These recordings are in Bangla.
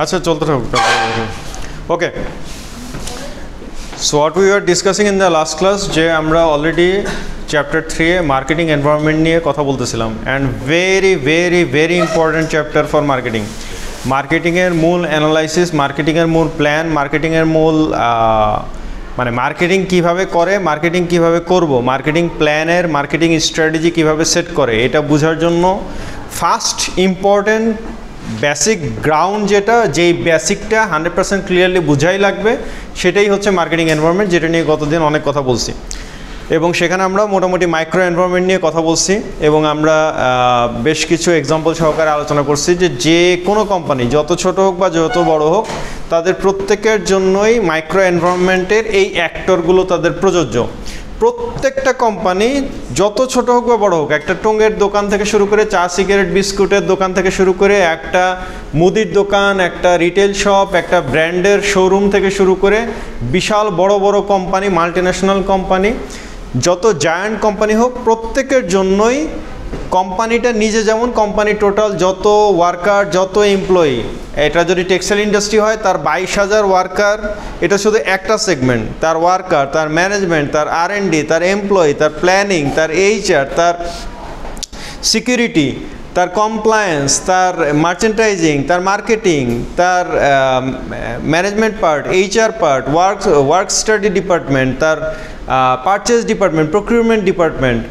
আচ্ছা চলতে থাকুক। Okay, so what we are discussing in the last class, যে আমরা অলরেডি চ্যাপ্টার 3 মার্কেটিং এনভায়রনমেন্ট নিয়ে কথা বলতেছিলাম, and very very very important chapter for marketing. মার্কেটিংয়ের মূল অ্যানালাইসিস, মার্কেটিংয়ের মূল প্ল্যান, মার্কেটিংয়ের মূল মানে মার্কেটিং কিভাবে করে, মার্কেটিং কিভাবে করব, মার্কেটিং প্ল্যানের মার্কেটিং স্ট্র্যাটেজি কিভাবে সেট করে, এটা বোঝার জন্য ফার্স্ট ইম্পর্ট্যান্ট বেসিক গ্রাউন্ড যেটা, যেই বেসিকটা 100% ক্লিয়ারলি বোঝাই লাগবে, সেটাই হচ্ছে মার্কেটিং এনভায়রনমেন্ট, যেটা নিয়ে গতদিন অনেক কথা বলছি। এবং সেখানে আমরা মোটামুটি মাইক্রো এনভায়রনমেন্ট নিয়ে কথা বলছি, এবং আমরা বেশ কিছু এক্সাম্পল সহকারে আলোচনা করছি যে কোনো কোম্পানি যত ছোট হোক বা যত বড় হোক, তাদের প্রত্যেকের জন্যই মাইক্রো এনভায়রনমেন্টের এই অ্যাক্টরগুলো তাদের প্রযোজ্য। প্রত্যেকটা কোম্পানি যত ছোট হোক বা বড় হোক, একটা টঙ্গের দোকান থেকে শুরু করে চা সিগারেট বিস্কুটের দোকান থেকে শুরু করে একটা মুদির দোকান, একটা রিটেল শপ, একটা ব্র্যান্ডের শোরুম থেকে শুরু করে বিশাল বড় বড় কোম্পানি, মাল্টিন্যাশনাল কোম্পানি, যত জায়ান্ট কোম্পানি হোক, প্রত্যেকের জন্যই কোম্পানিটা নিজে যেমন, কোম্পানি টোটাল যত ওয়ার্কার, যত এমপ্লয়ি, এটা যদি টেক্সটাইল ইন্ডাস্ট্রি হয় তার 22,000 ওয়ার্কার, এটা শুধু একটা সেগমেন্ট, তার ওয়ার্কার, তার ম্যানেজমেন্ট, তার R&D, তার এমপ্লয়ি, তার প্ল্যানিং, তার HR, তার সিকিউরিটি, তার কমপ্লায়েন্স, তার মার্চেন্টাইজিং, তার মার্কেটিং, তার management part, HR part, work study department, তার পারচেজ ডিপার্টমেন্ট, প্রকিউরমেন্ট ডিপার্টমেন্ট,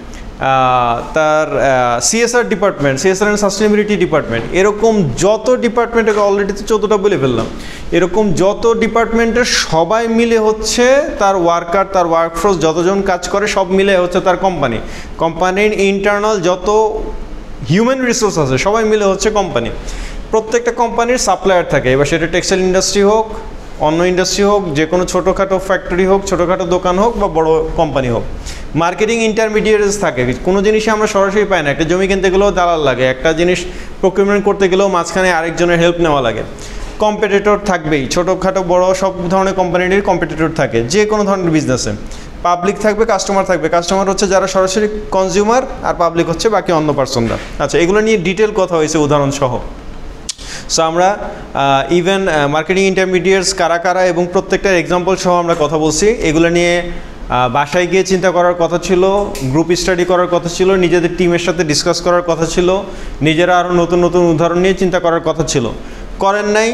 তার CSR department, CSR and sustainability department, এরকম যত ডিপার্টমেন্টকে অলরেডি তো 14টা বলে ফেললাম, এরকম যত ডিপার্টমেন্টের সবাই মিলে হচ্ছে তার ওয়ার্কার, তার ওয়ার্কফোর্স, যতজন কাজ করে সব মিলে হচ্ছে তার কোম্পানি। কোম্পানির ইন্টারনাল যত হিউম্যান রিসোর্স আছে সবাই মিলে হচ্ছে কোম্পানি। প্রত্যেকটা কোম্পানির সাপ্লায়ার থাকে, এবার সেটা টেক্সটাইল ইন্ডাস্ট্রি হোক, অন্য ইন্ডাস্ট্রি হোক, যে কোনো ছোটোখাটো ফ্যাক্টরি হোক, ছোটোখাটো দোকান হোক বা বড় কোম্পানি হোক। মার্কেটিং ইন্টারমিডিয়েটস থাকে, কোনো জিনিসে আমরা সরাসরি পাই না। একটা জমি কিনতে গেলেও দালাল লাগে, একটা জিনিস প্রকিউরমেন্ট করতে গেলেও মাঝখানে আরেকজনের হেল্প নেওয়া লাগে। কম্পিটিটর থাকবেই, ছোটোখাটো বড় সব ধরনের কোম্পানির কম্পিটিটর থাকে যে কোনো ধরনের বিজনেসে। পাবলিক থাকবে, কাস্টমার থাকবে। কাস্টমার হচ্ছে যারা সরাসরি কনজিউমার, আর পাবলিক হচ্ছে বাকি অন্য পার্সনরা। আচ্ছা, এগুলো নিয়ে ডিটেল কথা হয়েছে উদাহরণ সহ। সো আমরা ইভেন মার্কেটিং ইন্টারমিডিয়েটস কারা কারা এবং প্রত্যেকটার এক্সাম্পল সহ আমরা কথা বলছি। এগুলো নিয়ে বাসায় গিয়ে চিন্তা করার কথা ছিল, গ্রুপ স্টাডি করার কথা ছিল, নিজেদের টিমের সাথে ডিসকাস করার কথা ছিল, নিজেরা আরও নতুন নতুন উদাহরণ নিয়ে চিন্তা করার কথা ছিল। করেন নাই,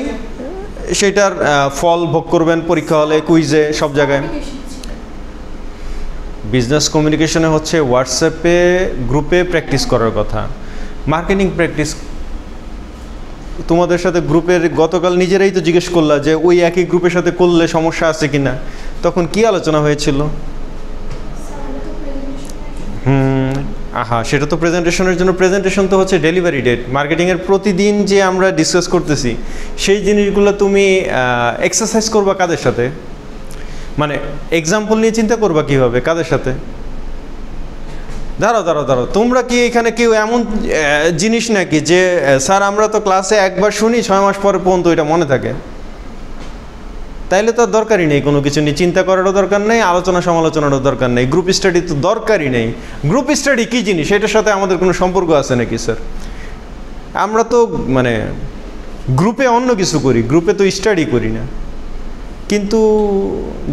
সেটার ফল ভোগ করবেন পরীক্ষা হলে, কুইজে, সব জায়গায়। বিজনেস কমিউনিকেশনে হচ্ছে হোয়াটসঅ্যাপে গ্রুপে প্র্যাকটিস করার কথা। মার্কেটিং প্র্যাকটিস তোমাদের সাথে গ্রুপের গতকাল নিজেরাই তো জিজ্ঞেস করলা যে ওই একই গ্রুপের সাথে করলে সমস্যা আছে কি না, তখন কি আলোচনা হয়েছিল? সেটা তো প্রেজেন্টেশনের জন্য। প্রেজেন্টেশন তো হচ্ছে ডেলিভারি ডেট। মার্কেটিংয়ের প্রতিদিন যে আমরা ডিসকাস করতেছি সেই জিনিসগুলো তুমি এক্সারসাইজ করবা কাদের সাথে? মানে এক্সাম্পল নিয়ে চিন্তা করবা কিভাবে, কাদের সাথে? দাঁড়াও, তোমরা কি এখানে কেউ এমন জিনিস নাকি যে স্যার আমরা তো ক্লাসে একবার শুনি 6 মাস পরে পর্যন্ত এটা মনে থাকে? তাইলে তো দরকারই নেই, কোনো কিছু নিয়ে চিন্তা করারও দরকার নেই, আলোচনা সমালোচনারও দরকার নেই, গ্রুপ স্টাডি তো দরকারই নেই। গ্রুপ স্টাডি কী জিনিস, এটার সাথে আমাদের কোনো সম্পর্ক আছে নাকি স্যার? আমরা তো মানে গ্রুপে অন্য কিছু করি, গ্রুপে তো স্টাডি করি না। কিন্তু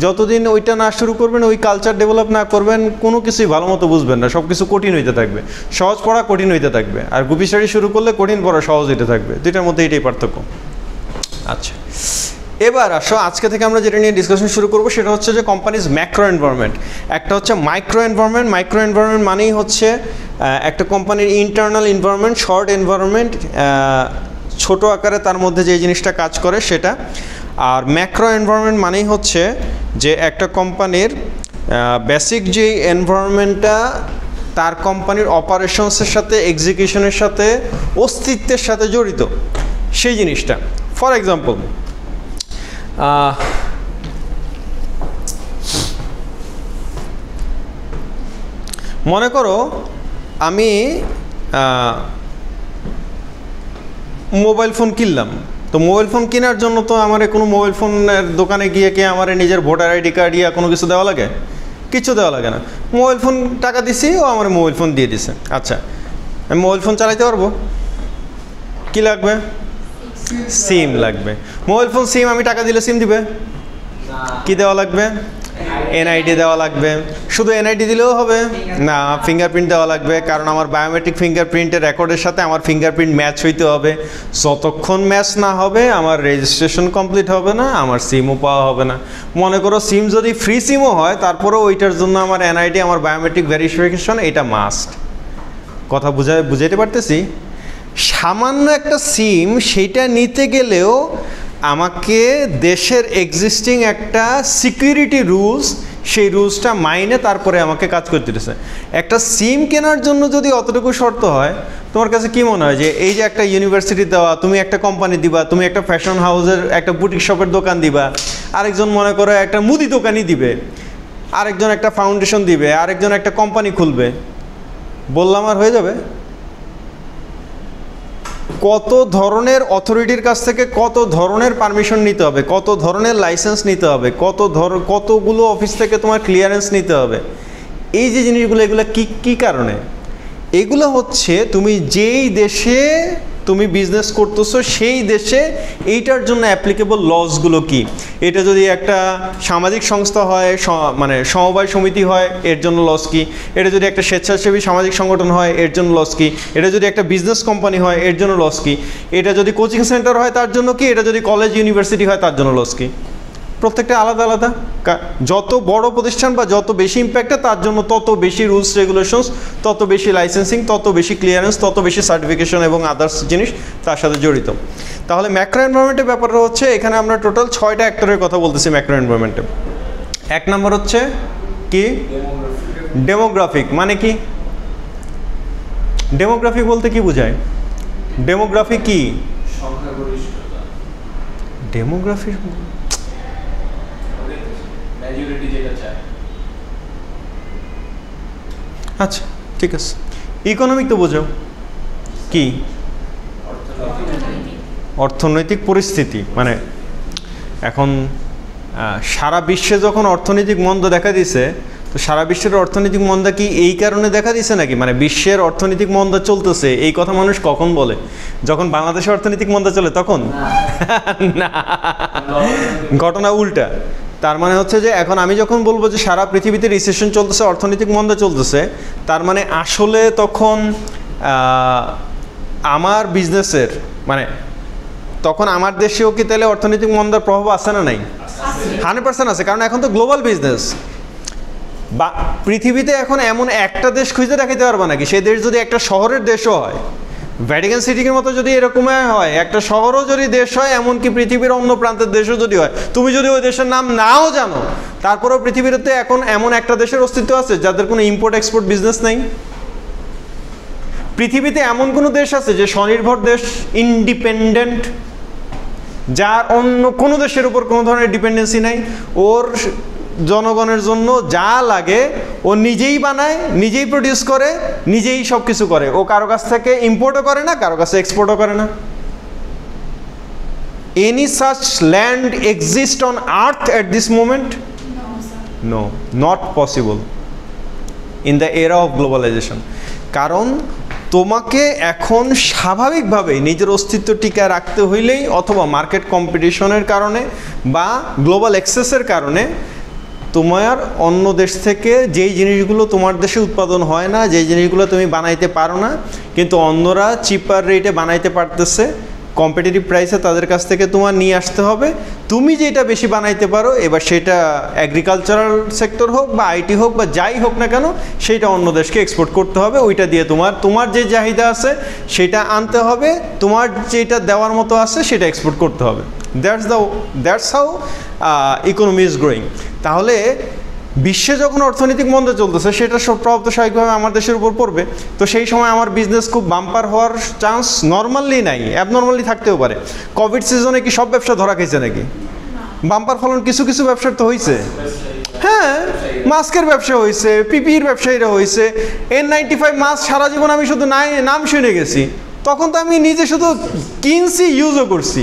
যতদিন ওইটা না শুরু করবেন, ওই কালচার ডেভেলপ না করবেন, কোনো কিছুই ভালো মতো বুঝবেন না, সব কিছু কঠিন হইতে থাকবে। সহজ পড়া কঠিন হইতে থাকবে, আর গ্রুপ স্টাডি শুরু করলে কঠিন পড়া সহজ হইতে থাকবে। দুইটার মধ্যে এটাই পার্থক্য। আচ্ছা, এবার আসো আজকে থেকে আমরা যেটা নিয়ে ডিসকাশন শুরু করবো সেটা হচ্ছে যে কোম্পানিজ ম্যাক্রো এনভায়রনমেন্ট, একটা হচ্ছে মাইক্রো এনভায়রনমেন্ট। মাইক্রো এনভায়রনমেন্ট মানেই হচ্ছে একটা কোম্পানির ইন্টারনাল এনভায়রনমেন্ট, শর্ট এনভায়রনমেন্ট, ছোট আকারে তার মধ্যে যে জিনিসটা কাজ করে সেটা। আর ম্যাক্রো এনভায়রনমেন্ট মানেই হচ্ছে যে একটা কোম্পানির বেসিক যে এনভায়রনমেন্টটা তার কোম্পানির অপারেশনসের সাথে, এক্সিকিউশনের সাথে, অস্তিত্বের সাথে জড়িত সেই জিনিসটা। ফর এক্সাম্পল, মনে করো আমি মোবাইল ফোন কিনলাম। তো মোবাইল ফোন কেনার জন্য তো আমার কোনো মোবাইল ফোনের দোকানে গিয়ে কি আমার নিজের ভোটার আইডি কার্ড ইয়া কোনো কিছু দেওয়া লাগে? কিছু দেওয়া লাগে না। মোবাইল ফোন টাকা দিছি, ও আমার মোবাইল ফোন দিয়ে দিছে। আচ্ছা, আমি মোবাইল ফোন চালাইতে পারবো? কি লাগবে? সিম লাগবে। মোবাইল ফোন সিম, আমি টাকা দিলে সিম দিবে? কি দেওয়া লাগবে? এনআইডি দেওয়া লাগবে। শুধু এনআইডি দিলেও হবে না, ফিঙ্গারপ্রিন্ট দেওয়া লাগবে, কারণ আমার বায়োমেট্রিক ফিঙ্গারপ্রিন্টের রেকর্ডের সাথে আমার ফিঙ্গারপ্রিন্ট ম্যাচ হইতে হবে। যতক্ষণ ম্যাচ না হবে আমার রেজিস্ট্রেশন কমপ্লিট হবে না, আমার সিমও পাওয়া হবে না। মনে করো সিম যদি ফ্রি সিমও হয়, তারপরেও ওইটার জন্য আমার এনআইডি, আমার বায়োমেট্রিক ভেরিফিকেশন, এটা মাস্ট। কথা বুঝাইতে পারতেছি? সামান্য একটা সিম, সেইটা নিতে গেলেও আমাকে দেশের এক্সিস্টিং একটা সিকিউরিটি রুলস, সেই রুলসটা মাইনে তারপরে আমাকে কাজ করতে দিতেছে। একটা সিম কেনার জন্য যদি অতটুকু শর্ত হয়, তোমার কাছে কি মনে হয় যে এই যে একটা ইউনিভার্সিটি দেওয়া, তুমি একটা কোম্পানি দিবা, তুমি একটা ফ্যাশন হাউসের একটা বুটিক শপের দোকান দিবা, আরেকজন মনে করো একটা মুদি দোকানই দিবে, আরেকজন একটা ফাউন্ডেশন দিবে, আরেকজন একটা কোম্পানি খুলবে, বললাম আর হয়ে যাবে? কত ধরনের অথরিটির কাছ থেকে কত ধরনের পারমিশন নিতে হবে, কত ধরনের লাইসেন্স নিতে হবে, কতগুলো অফিস থেকে তোমার ক্লিয়ারেন্স নিতে হবে। এই যে জিনিসগুলো, এগুলো কি কারণে? এগুলো হচ্ছে তুমি যেই দেশে তুমি বিজনেস করতেছো সেই দেশে এইটার জন্য অ্যাপ্লিকেবল লসগুলো কি। এটা যদি একটা সামাজিক সংস্থা হয়, মানে সমবায় সমিতি হয়, এর জন্য লস কি। এটা যদি একটা স্বেচ্ছাসেবী সামাজিক সংগঠন হয়, এর জন্য লস কি। এটা যদি একটা বিজনেস কোম্পানি হয়, এর জন্য লস কি। এটা যদি কোচিং সেন্টার হয়, তার জন্য কি। এটা যদি কলেজ ইউনিভার্সিটি হয়, তার জন্য লস কি। প্রত্যেকটা আলাদা আলাদা। যত বড় প্রতিষ্ঠান বা যত বেশি ইম্প্যাক্টে, তার জন্য তত বেশি রুলস রেগুলেশনস, তত বেশি লাইসেন্সিং, তত বেশি ক্লিয়ারেন্স, তত বেশি সার্টিফিকেশন এবং আদার্স জিনিস তার সাথে জড়িত। তাহলে ম্যাক্রো এনভায়রনমেন্টের ব্যাপারটা হচ্ছে, এখানে আমরা টোটাল 6টা অ্যাক্টরের কথা বলতেছি ম্যাক্রো এনভায়রনমেন্টে। 1 নম্বর হচ্ছে কি? ডেমোগ্রাফিক। মানে কি? ডেমোগ্রাফিক বলতে কি বোঝায়? ডেমোগ্রাফি কি? ডেমোগ্রাফি আচ্ছা ঠিক আছে। ইকোনমিক তো বোঝো কি? অর্থনৈতিক পরিস্থিতি। মানে এখন সারা বিশ্বে যখন অর্থনৈতিক মন্দা দেখা দিছে, তো সারা বিশ্বের অর্থনৈতিক মন্দা কি এই কারণে দেখা দিছে নাকি? মানে বিশ্বের অর্থনৈতিক মন্দা চলতেছে এই কথা মানুষ কখন বলে? যখন বাংলাদেশের অর্থনৈতিক মন্দা চলে তখন? না, ঘটনা উল্টা। তার মানে হচ্ছে যে এখন আমি যখন বলবো যে সারা পৃথিবীতে রিসেশন চলতেছে, অর্থনৈতিক মন্দা চলতেছে, তার মানে আসলে তখন আমার বিজনেসের, মানে তখন আমার দেশেও কি তাহলে অর্থনৈতিক মন্দার প্রভাব আছে না নাই? 100% আছে, কারণ এখন তো গ্লোবাল বিজনেস। বা পৃথিবীতে এখন এমন একটা দেশ খুঁজে দেখাতে পারবা নাকি, সেই দেশ যদি একটা শহরের দেশও হয়, ভ্যাটিকান সিটির মতো যদি এরকম হয়, একটা শহরও যদি দেশ হয়, এমনকি পৃথিবীর অন্য প্রান্তের দেশও যদি হয়, তুমি যদি ওই দেশের নাম নাও জানো, তারপরেও পৃথিবীতে এখন এমন একটা দেশের অস্তিত্ব আছে যাদের কোনো ইম্পোর্ট এক্সপোর্ট বিজনেস নেই। পৃথিবীতে এমন কোনো দেশ আছে যে স্বনির্ভর দেশ, ইন্ডিপেন্ডেন্ট, যার অন্য কোনো দেশের উপর কোনো ধরনের ডিপেন্ডেন্সি নাই, ওর জনগণের জন্য যা লাগে ও নিজেই বানায়, নিজেই প্রডিউস করে, নিজেই সব কিছু করে, ও কারো কাছ থেকে ইম্পোর্টও করে না, কারো কাছে এক্সপোর্টও করে না। Any such land exist on earth at this moment? No, not possible in the era of globalisation. কারণ তোমাকে এখন স্বাভাবিকভাবেই নিজের অস্তিত্ব টিকায় রাখতে হইলেই, অথবা মার্কেট কম্পিটিশনের কারণে বা গ্লোবাল অ্যাক্সেসের কারণে, তোমার অন্য দেশ থেকে যেই জিনিসগুলো তোমার দেশে উৎপাদন হয় না, যেই জিনিসগুলো তুমি বানাইতে পারো না, কিন্তু অন্যরা চিপার রেটে বানাইতে পারতেছে, কম্পিটিটিভ প্রাইসে তাদের কাছ থেকে তোমার নিয়ে আসতে হবে। তুমি যেটা বেশি বানাইতে পারো, এবার সেটা এগ্রিকালচারাল সেক্টর হোক বা আইটি হোক বা যাই হোক না কেন, সেইটা অন্য দেশকে এক্সপোর্ট করতে হবে। ওইটা দিয়ে তোমার যে চাহিদা আছে সেটা আনতে হবে, তোমার যেটা দেওয়ার মতো আছে সেটা এক্সপোর্ট করতে হবে। That's how economy is growing. তাহলে বিশ্বে যখন অর্থনৈতিক মন্দা চলতেছে, সেটা সব প্রভাব তো স্বাভাবিকভাবে আমার দেশের উপর পড়বে। তো সেই সময় আমার বিজনেস খুব বাম্পার হওয়ার চান্স নর্মালি নাই, অ্যাবনর্মালি থাকতেও পারে। কোভিড সিজনে কি সব ব্যবসা ধরা খাইছে নাকি? বাম্পার ফলন কিছু কিছু ব্যবসার তো হয়েছে। হ্যাঁ, মাস্কের ব্যবসা হয়েছে, পিপির ব্যবসায়ীরা হয়েছে। N95 মাস্ক সারা জীবন আমি শুধু নাম শুনে গেছি, তখন তো আমি নিজে শুধু কিনছি, ইউজও করছি।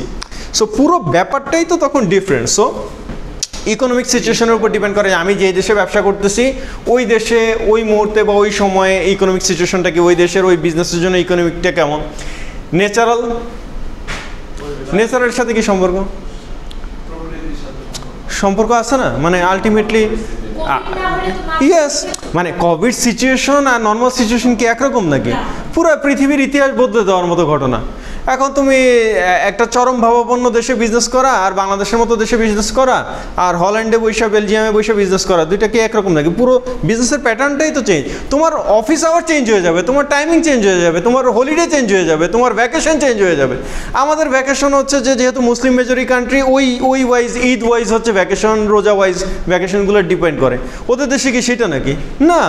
সো পুরো ব্যাপারটাই তো তখন ডিফারেন্ট। সো ইকোনমিক সিচুয়েশনের উপর ডিপেন্ড করে আমি যে দেশে ব্যবসা করতেছি, ওই দেশে ওই মুহূর্তে বা ওই সময়ে ইকোনমিক সিচুয়েশনটা কি, ওই দেশের ওই বিজনেসের জন্য ইকোনমিকটা কেমন। ন্যাচারাল নেচারের সাথে কি সম্পর্ক? সম্পর্ক আছে না, মানে আলটিমেটলি ইয়েস, মানে কোভিড সিচুয়েশন আর নর্মাল সিচুয়েশন কি একরকম নাকি? পুরো পৃথিবীর ইতিহাস বদলে দেওয়ার মতো ঘটনা। এখন তুমি একটা চরম ভাবাপন্ন দেশে বিজনেস করা আর বাংলাদেশের মতো দেশে বিজনেস করা আর হল্যান্ডে বৈশা বেলজিয়ামে বৈশা বিজনেস করা, দুইটা কি একরকম নাকি? পুরো বিজনেসের প্যাটার্নটাই তো চেঞ্জ। তোমার অফিস আওয়ার চেঞ্জ হয়ে যাবে, তোমার টাইমিং চেঞ্জ হয়ে যাবে, তোমার হলিডে চেঞ্জ হয়ে যাবে, তোমার ভ্যাকেশন চেঞ্জ হয়ে যাবে। আমাদের ভ্যাকেশন হচ্ছে যে যেহেতু মুসলিম মেজরিটি কান্ট্রি, ওই ওয়াইজ ঈদ ওয়াইজ হচ্ছে ভ্যাকেশন, রোজা ওয়াইজ ভ্যাকেশনগুলো ডিপেন্ড করে। ওদের দেশে কি সেটা নাকি? না।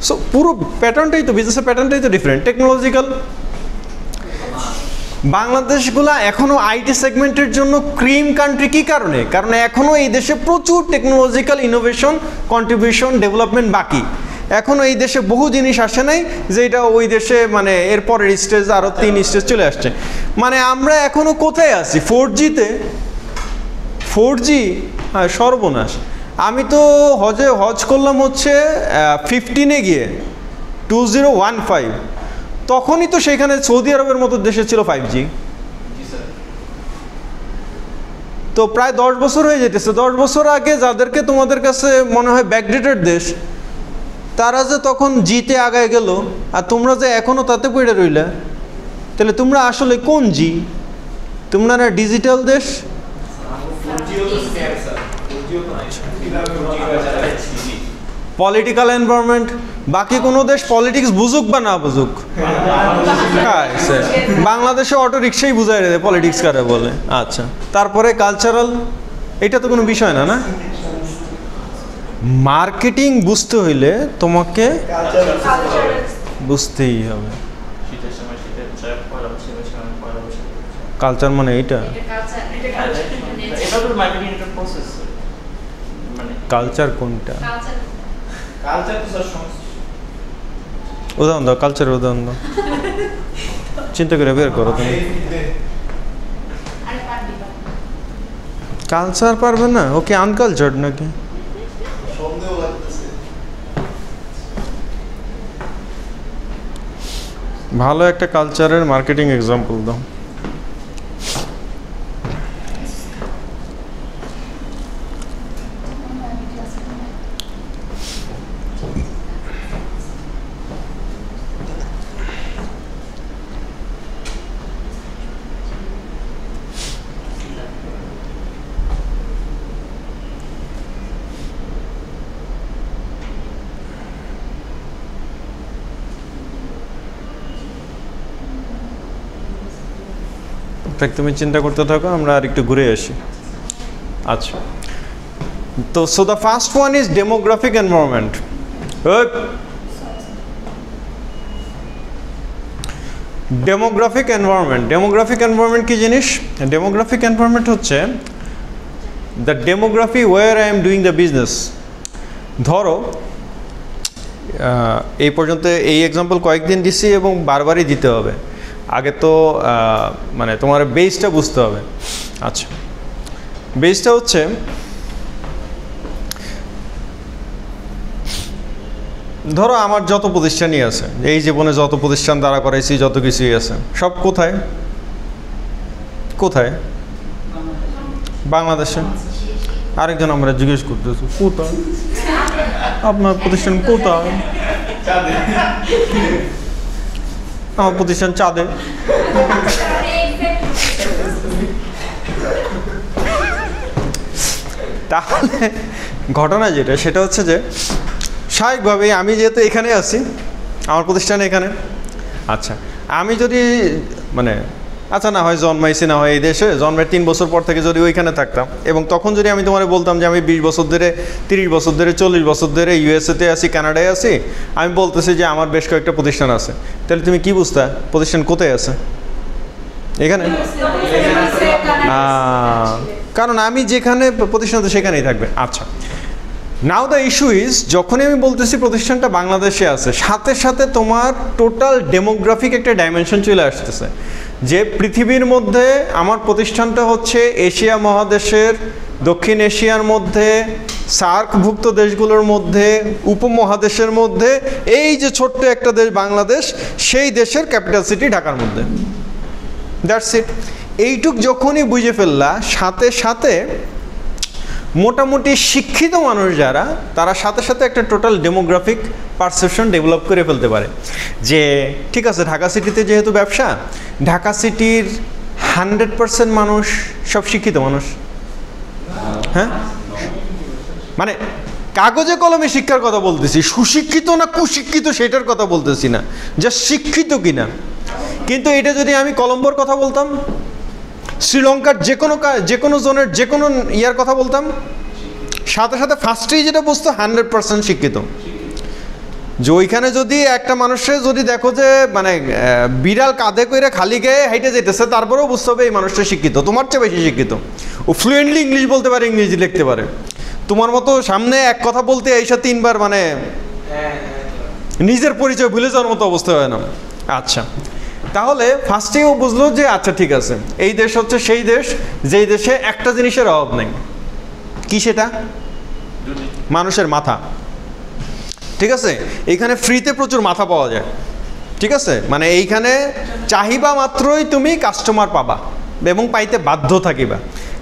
সো পুরো প্যাটার্নটাই তো, বিজনেসের প্যাটার্নটাই তো ডিফারেন্ট, টেকনোলজিক্যাল। বাংলাদেশগুলা এখনও আইটি সেগমেন্টের জন্য ক্রিম কান্ট্রি। কী কারণে? কারণ এখনও এই দেশে প্রচুর টেকনোলজিক্যাল ইনোভেশন, কন্ট্রিবিউশন, ডেভেলপমেন্ট বাকি। এখনও এই দেশে বহু জিনিস আসে নাই যেটা ওই দেশে মানে এরপরের স্টেজ আরও 3 স্টেজ চলে আসছে। মানে আমরা এখনও কোথায় আছি? 4G-তে। 4G, হ্যাঁ, সর্বনাশ। আমি তো হজ করলাম হচ্ছে 15-এ গিয়ে 2015, তখনই তো সেখানে সৌদি আরবের মতো দেশে ছিল 5G। তো প্রায় 10 বছর হয়ে যেতেছে। 10 বছর আগে যাদেরকে তোমাদের কাছে মনে হয় ব্যাকডেটেড দেশ, তারা যে তখন জিতে আগায় গেল আর তোমরা যে এখনও তাতে পড়ে রইলা, তাহলে তোমরা আসলে কোন জি? তোমরা না ডিজিটাল দেশ? পলিটিক্যাল এনভায়রনমেন্ট, বাকি কোনো দেশ পলিটিক্স বুঝুক বা না বুঝুক, বাংলাদেশে অটো রিক্সাই বুঝাই রে পলিটিক্স কারে বলে। আচ্ছা, তারপরে কালচারাল, এটা তো কোনো বিষয় না। না, মার্কেটিং বুঝতে হইলে তোমাকে বুঝতেই হবে। কালচার মানে এইটা, কালচার কোনটা? উদাহরণ দাও, কালচারের উদাহরণ দাও, চিন্তা করে বের করো তুমি। কালচার পারবে না? ওকে আনকালচার্ড নাকি? ভালো একটা কালচারের মার্কেটিং এক্সাম্পল দাও। তুমি চিন্তা করতে থাকো, আমরা আর একটু ঘুরে আসি। আচ্ছা, তো so the first one is demographic environment. Demographic environment, demographic environment কি জিনিস? ডেমোগ্রাফিক এনভায়রনমেন্ট হচ্ছে the demography where I am doing the business. ধরো এই পর্যন্ত এই এক্সাম্পল কয়েকদিন দিছি এবং বারবারই দিতে হবে। আগে তো মানে তোমার বেসটা বুঝতে হবে। আচ্ছা, বেসটা হচ্ছে ধরো আমার যত প্রতিষ্ঠানই আছে, এই জীবনে যত প্রতিষ্ঠান দাঁড়া করাইছি, যত কিছুই আছে, সব কোথায় কোথায়? বাংলাদেশে। আরেকজন আমরা জিজ্ঞেস করতেছি কোথায় আপনার প্রতিষ্ঠান, কোথায়? আমার প্রতিষ্ঠান চাঁদে। তাহলে ঘটনা যেটা, সেটা হচ্ছে যে স্বাভাবিকভাবেই আমি যেহেতু এখানে আছি, আমার প্রতিষ্ঠান এখানে। আচ্ছা, আমি যদি মানে আচ্ছা না হয় জন্মাইছি, না হয় এই দেশে জন্মের 3 বছর পর থেকে যদি ওইখানে থাকতাম, এবং তখন যদি আমি তোমার বলতাম যে আমি 20 বছর ধরে, 30 বছর ধরে, 40 বছর ধরে ইউএসএতে আছি, কানাডায় আছি, আমি বলতেছি যে আমার বেশ কয়েকটা প্রতিষ্ঠান আছে, তাহলে তুমি কি বুঝতা প্রতিষ্ঠান কোথায় আছে? এখানে। কারণ আমি যেখানে প্রতিষ্ঠান আছে সেখানেই থাকবে। আচ্ছা, নাও দ্য ইস্যু ইজ, যখনই আমি বলতেছি প্রতিষ্ঠানটা বাংলাদেশে আছে, সাথে সাথে তোমার টোটাল ডেমোগ্রাফিক একটা ডাইমেনশন চলে আসতেছে, যে পৃথিবীর মধ্যে আমার প্রতিষ্ঠানটা হচ্ছে এশিয়া মহাদেশের, দক্ষিণ এশিয়ার মধ্যে, সার্কভুক্ত দেশগুলোর মধ্যে, উপমহাদেশের মধ্যে, এই যে ছোট্ট একটা দেশ বাংলাদেশ, সেই দেশের ক্যাপিটাল সিটি ঢাকার মধ্যে। That's it. এইটুক যখনই বুঝে ফেললা, সাথে সাথে মোটামুটি শিক্ষিত মানুষ যারা, তারা সাথে সাথে একটা টোটাল ডেমোগ্রাফিক পারসেপশন ডেভেলপ করে ফেলতে পারে যে ঠিক আছে, ঢাকা সিটিতে যেহেতু ব্যবসা, ঢাকা সিটির 100% মানুষ সব শিক্ষিত মানুষ। হ্যাঁ, মানে কাগজে কলমে শিক্ষার কথা বলতেছি, সুশিক্ষিত না কুশিক্ষিত সেটার কথা বলতেছি না, যা শিক্ষিত কিনা। কিন্তু এটা যদি আমি কলম্বোর কথা বলতাম, শ্রীলঙ্কার যে কোনো জোনের যে কোনো ইয়ার কথা বলতাম, সাথে সাথে ফার্স্টেই যেটা বুঝতো 100% শিক্ষিত। যে ওইখানে যদি একটা মানুষের যদি দেখো যে মানে বিড়াল কাঁধে করে খালি গায়ে হাইটে যেতেছে, তারপরেও বুঝতে হবে এই মানুষটা শিক্ষিত, তোমার চেয়ে বেশি শিক্ষিত। ও ফ্লুয়েন্টলি ইংলিশ বলতে পারে, ইংরেজি লিখতে পারে। তোমার মতো সামনে এক কথা বলতে এইসব 3 বার মানে নিজের পরিচয় ভুলে যাওয়ার মতো অবস্থা হয় না। আচ্ছা, তাহলে ফার্স্টেই ও বুঝলো যে আচ্ছা ঠিক আছে, এই দেশ হচ্ছে সেই দেশ যেই দেশে একটা জিনিসের অভাব নেই। কি সেটা? মানুষের মাথা। ঠিক আছে, এইখানে ফ্রিতে প্রচুর মাথা পাওয়া যায়। ঠিক আছে, মানে এইখানে চাহিবা মাত্রই তুমি কাস্টমার পাবা এবং পাইতে বাধ্য থাকিবা,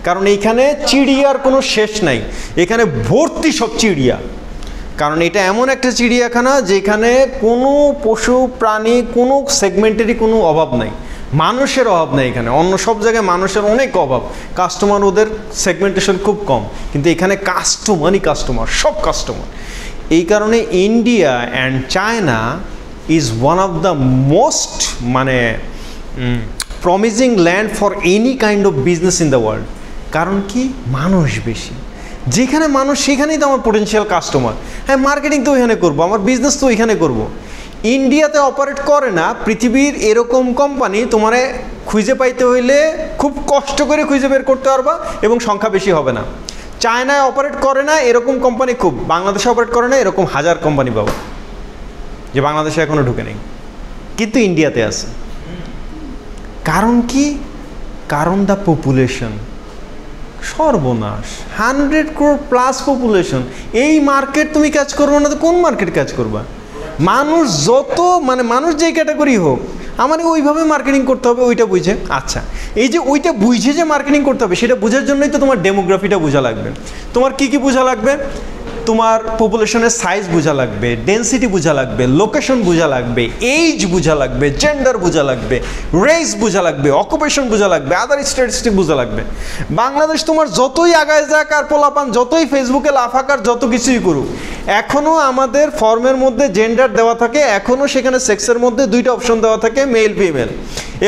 কারণ এইখানে চিড়িয়ার কোনো শেষ নাই, এখানে ভর্তি সব চিড়িয়া। কারণ এটা এমন একটা চিড়িয়াখানা যেখানে কোনো পশু প্রাণী কোনো সেগমেন্টেরই কোনো অভাব নাই, মানুষের অভাব নেই এখানে। অন্য সব জায়গায় মানুষের অনেক অভাব, কাস্টমার ওদের সেগমেন্টেশন খুব কম, কিন্তু এখানে কাস্টমারই কাস্টমার, সব কাস্টমার। এই কারণে India and China is one of the most মানে promising land for any kind of business in the world. কারণ কি? মানুষ বেশি, যেখানে মানুষ সেখানেই তো আমার পোটেনশিয়াল কাস্টমার। হ্যাঁ, মার্কেটিং তো ওইখানে করবো, আমার বিজনেস তো ওইখানে করবো। ইন্ডিয়াতে অপারেট করে না পৃথিবীর এরকম কোম্পানি, তোমারে খুঁজে পাইতে হইলে খুব কষ্ট করে খুঁজে বের করতে পারবা এবং সংখ্যা বেশি হবে না। চায়নায় অপারেট করে না এরকম কোম্পানি খুব, বাংলাদেশে অপারেট করে না এরকম 1000 কোম্পানি পাবো, যে বাংলাদেশে এখনও ঢুকে নেই, কিন্তু ইন্ডিয়াতে আছে। কারণ কি? কারণ দ্য পপুলেশন। সর্বনাশ, 100 crore প্লাস পপুলেশন। এই মার্কেট তুমি কাজ করবো না তো কোন মার্কেট কাজ করবা? মানুষ যত মানে মানুষ যেই ক্যাটাগরি হোক, আমার ওইভাবে মার্কেটিং করতে হবে, ওইটা বুঝে। আচ্ছা, এই যে ওইটা বুঝে যে মার্কেটিং করতে হবে, সেটা বোঝার জন্যই তো তোমার ডেমোগ্রাফিটা বোঝা লাগবে। তোমার কি কি বোঝা লাগবে? তোমার পপুলেশনের সাইজ বোঝা লাগবে, ডেন্সিটি বোঝা লাগবে, লোকেশন বোঝা লাগবে, এইজ বোঝা লাগবে, জেন্ডার বোঝা লাগবে, রেস বোঝা লাগবে, অকুপেশন বোঝা লাগবে, আদার স্ট্যাটিস্টিক বোঝা লাগবে। বাংলাদেশ তোমার যতই আগায় যাক আর পোলাপান যতই ফেসবুকে লাফাকার যত কিছুই করুক, এখনও আমাদের ফর্মের মধ্যে জেন্ডার দেওয়া থাকে, এখনও সেখানে সেক্সের মধ্যে 2টা অপশন দেওয়া থাকে, মেল ফিমেল।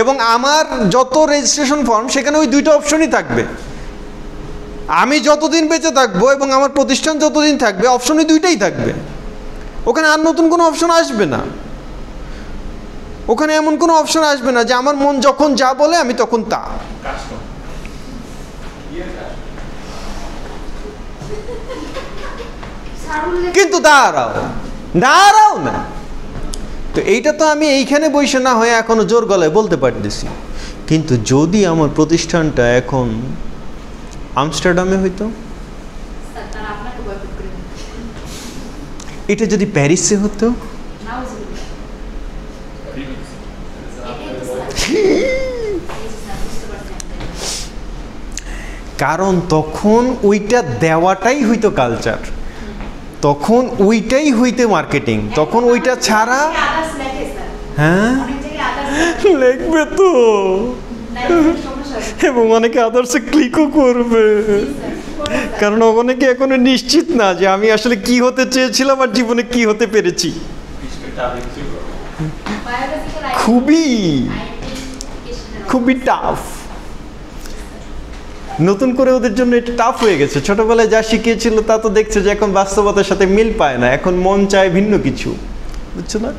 এবং আমার যত রেজিস্ট্রেশন ফর্ম সেখানে ওই 2টা অপশনই থাকবে। আমি যতদিন বেঁচে থাকবো এবং আমার প্রতিষ্ঠান যতদিন থাকবে, অপশনই 2টাই থাকবে। ওখানে আর নতুন কোনো অপশন আসবে না। ওখানে এমন কোনো অপশন আসবে না যে আমার মন যখন যা বলে আমি তখন তা। কিন্তু দাঁড়াও না। তো এইটা তো আমি এইখানে বসে না হয়ে এখনো জোর গলায় বলতে পারতেছি। কিন্তু যদি আমার প্রতিষ্ঠানটা এখন আমস্টারডামে হইতো, এটা যদি প্যারিসে হতো, কারণ তখন ওইটা দেওয়াটাই হইতো কালচার, তখন ওইটাই হইতে মার্কেটিং, তখন ওইটা ছাড়া। হ্যাঁ, লিখবে তো, এবং অনেকে আদার্সে ক্লিকও করবে, কারণ অনেকে এখনো নিশ্চিত না যে আমি আসলে কি হতে চেয়েছিলাম আর জীবনে কি হতে পেরেছি। খুবই টাফ। নতুন করে ওদের জন্য এটা টাফ হয়ে গেছে। ছোটবেলায় যা শিখিয়েছিল তা তো দেখছে যে এখন বাস্তবতার সাথে মিল পায় না, এখন মন চায় ভিন্ন কিছু, বুঝছো না?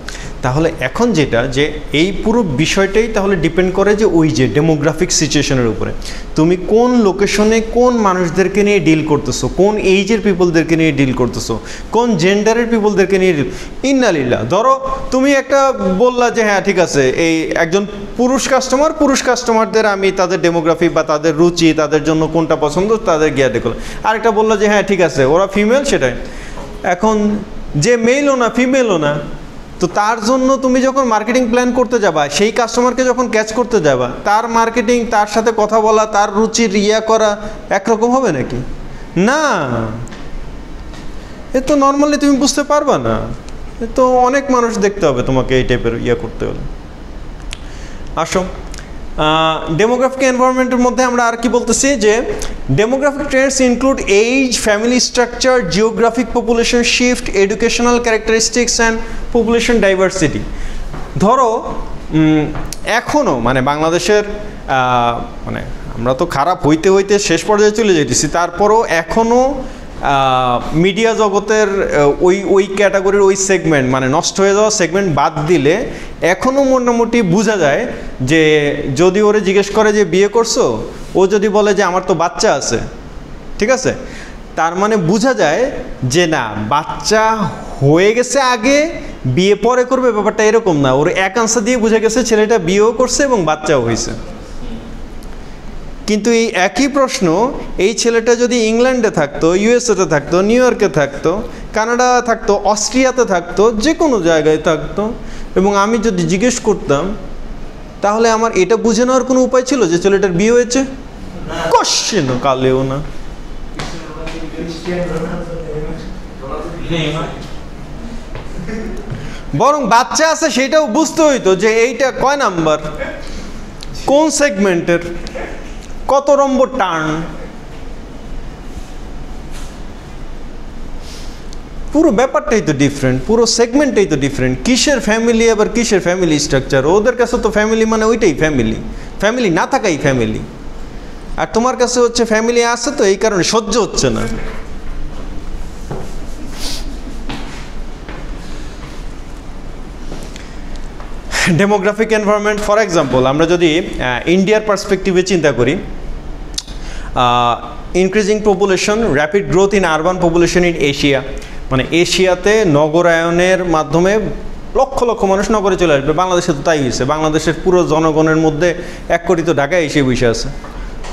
তাহলে এখন যেটা, যে এই পুরো বিষয়টাই তাহলে ডিপেন্ড করে যে ওই যে ডেমোগ্রাফিক সিচুয়েশনের উপরে, তুমি কোন লোকেশনে কোন মানুষদেরকে নিয়ে ডিল করতেছো, কোন এইজের পিপলদেরকে নিয়ে ডিল করতেছো, কোন জেন্ডারের পিপলদেরকে নিয়ে ডিল। ইন্নালিল্লাহ, ধরো তুমি একটা বললা যে হ্যাঁ ঠিক আছে, এই একজন পুরুষ কাস্টমারদের আমি তাদের ডেমোগ্রাফি বা তাদের রুচি, তাদের জন্য কোনটা পছন্দ তাদের গিয়া দেখলো। আরেকটা বললো যে হ্যাঁ ঠিক আছে ওরা ফিমেল, সেটাই। এখন যে মেলও না ফিমেলও না, তো তার জন্য তুমি যখন মার্কেটিং প্ল্যান করতে যাবা, সেই কাস্টমারকে যখন ক্যাচ করতে যাবা, তার মার্কেটিং, তার সাথে কথা বলা, তার রুচির ইয়া করা একরকম হবে নাকি? না, এ তো নর্মালি তুমি বুঝতে পারবা না। এ তো অনেক মানুষ দেখতে হবে তোমাকে এই টাইপের ইয়া করতে হলে। আসো, ডেমোগ্রাফিক এনভায়রনমেন্টের মধ্যে আমরা আর কি বলতেছি যে demographic Trends include age, family structure, geographic population shift, educational characteristics and population diversity. ধরো এখনও মানে বাংলাদেশের মানে আমরা তো খারাপ হইতে হইতে শেষ পর্যায়ে চলে যেতেছি, তারপরও এখনও মিডিয়া জগতের ওই ক্যাটাগরির ওই সেগমেন্ট মানে নষ্ট হয়ে যাওয়া সেগমেন্ট বাদ দিলে এখনও মোটামুটি বোঝা যায় যে যদি ওরে জিজ্ঞেস করে যে বিয়ে করছো, ও যদি বলে যে আমার তো বাচ্চা আছে, ঠিক আছে, তার মানে বোঝা যায় যে না, বাচ্চা হয়ে গেছে আগে, বিয়ে পরে করবে, ব্যাপারটা এরকম না। ওর এক আনসার দিয়ে বোঝা গেছে ছেলেটা বিয়েও করছে এবং বাচ্চাও হয়েছে। কিন্তু এই একই প্রশ্ন এই ছেলেটা যদি ইংল্যান্ডে থাকতো, ইউএসএতে থাকতো, নিউ ইয়র্কে থাকতো, কানাডা থাকতো, অস্ট্রিয়াতে থাকতো, যে কোনো জায়গায় থাকতো, এবং আমি যদি জিজ্ঞেস করতাম, তাহলে আমার এটা বুঝে নেওয়ার কোনো উপায় ছিল যে ছেলেটার বিয়ে হয়েছে? কোশ্চেন কালেও না। বরং বাচ্চা আছে সেটাও বুঝতে হইতো যে এইটা কয় নাম্বার, কোন সেগমেন্টের, কত নম্বর টার্ন। পুরো ব্যাপারটাই তো ডিফারেন্ট, পুরো সেগমেন্টটাই তো ডিফারেন্ট। কিসের ফ্যামিলি আবার কিসের ফ্যামিলি স্ট্রাকচার? ওদের কাছে তো ফ্যামিলি মানে ওইটাই ফ্যামিলি, ফ্যামিলি না থাকাই ফ্যামিলি। আর তোমার কাছে হচ্ছে ফ্যামিলি আছে, তো এই কারণে সহ্য হচ্ছে না। ডেমোগ্রাফিক এনভায়রনমেন্ট, ফর এক্সাম্পল আমরা যদি ইন্ডিয়ার পার্সপেক্টিভে চিন্তা করি, increasing population, rapid growth in urban population in Asia, মানে এশিয়াতে নগরায়নের মাধ্যমে লক্ষ লক্ষ মানুষ নগরে চলে আসবে। বাংলাদেশে তো তাই হয়েছে, বাংলাদেশের পুরো জনগণের মধ্যে 1 কোটি তো ঢাকায় এসে বসে আছে।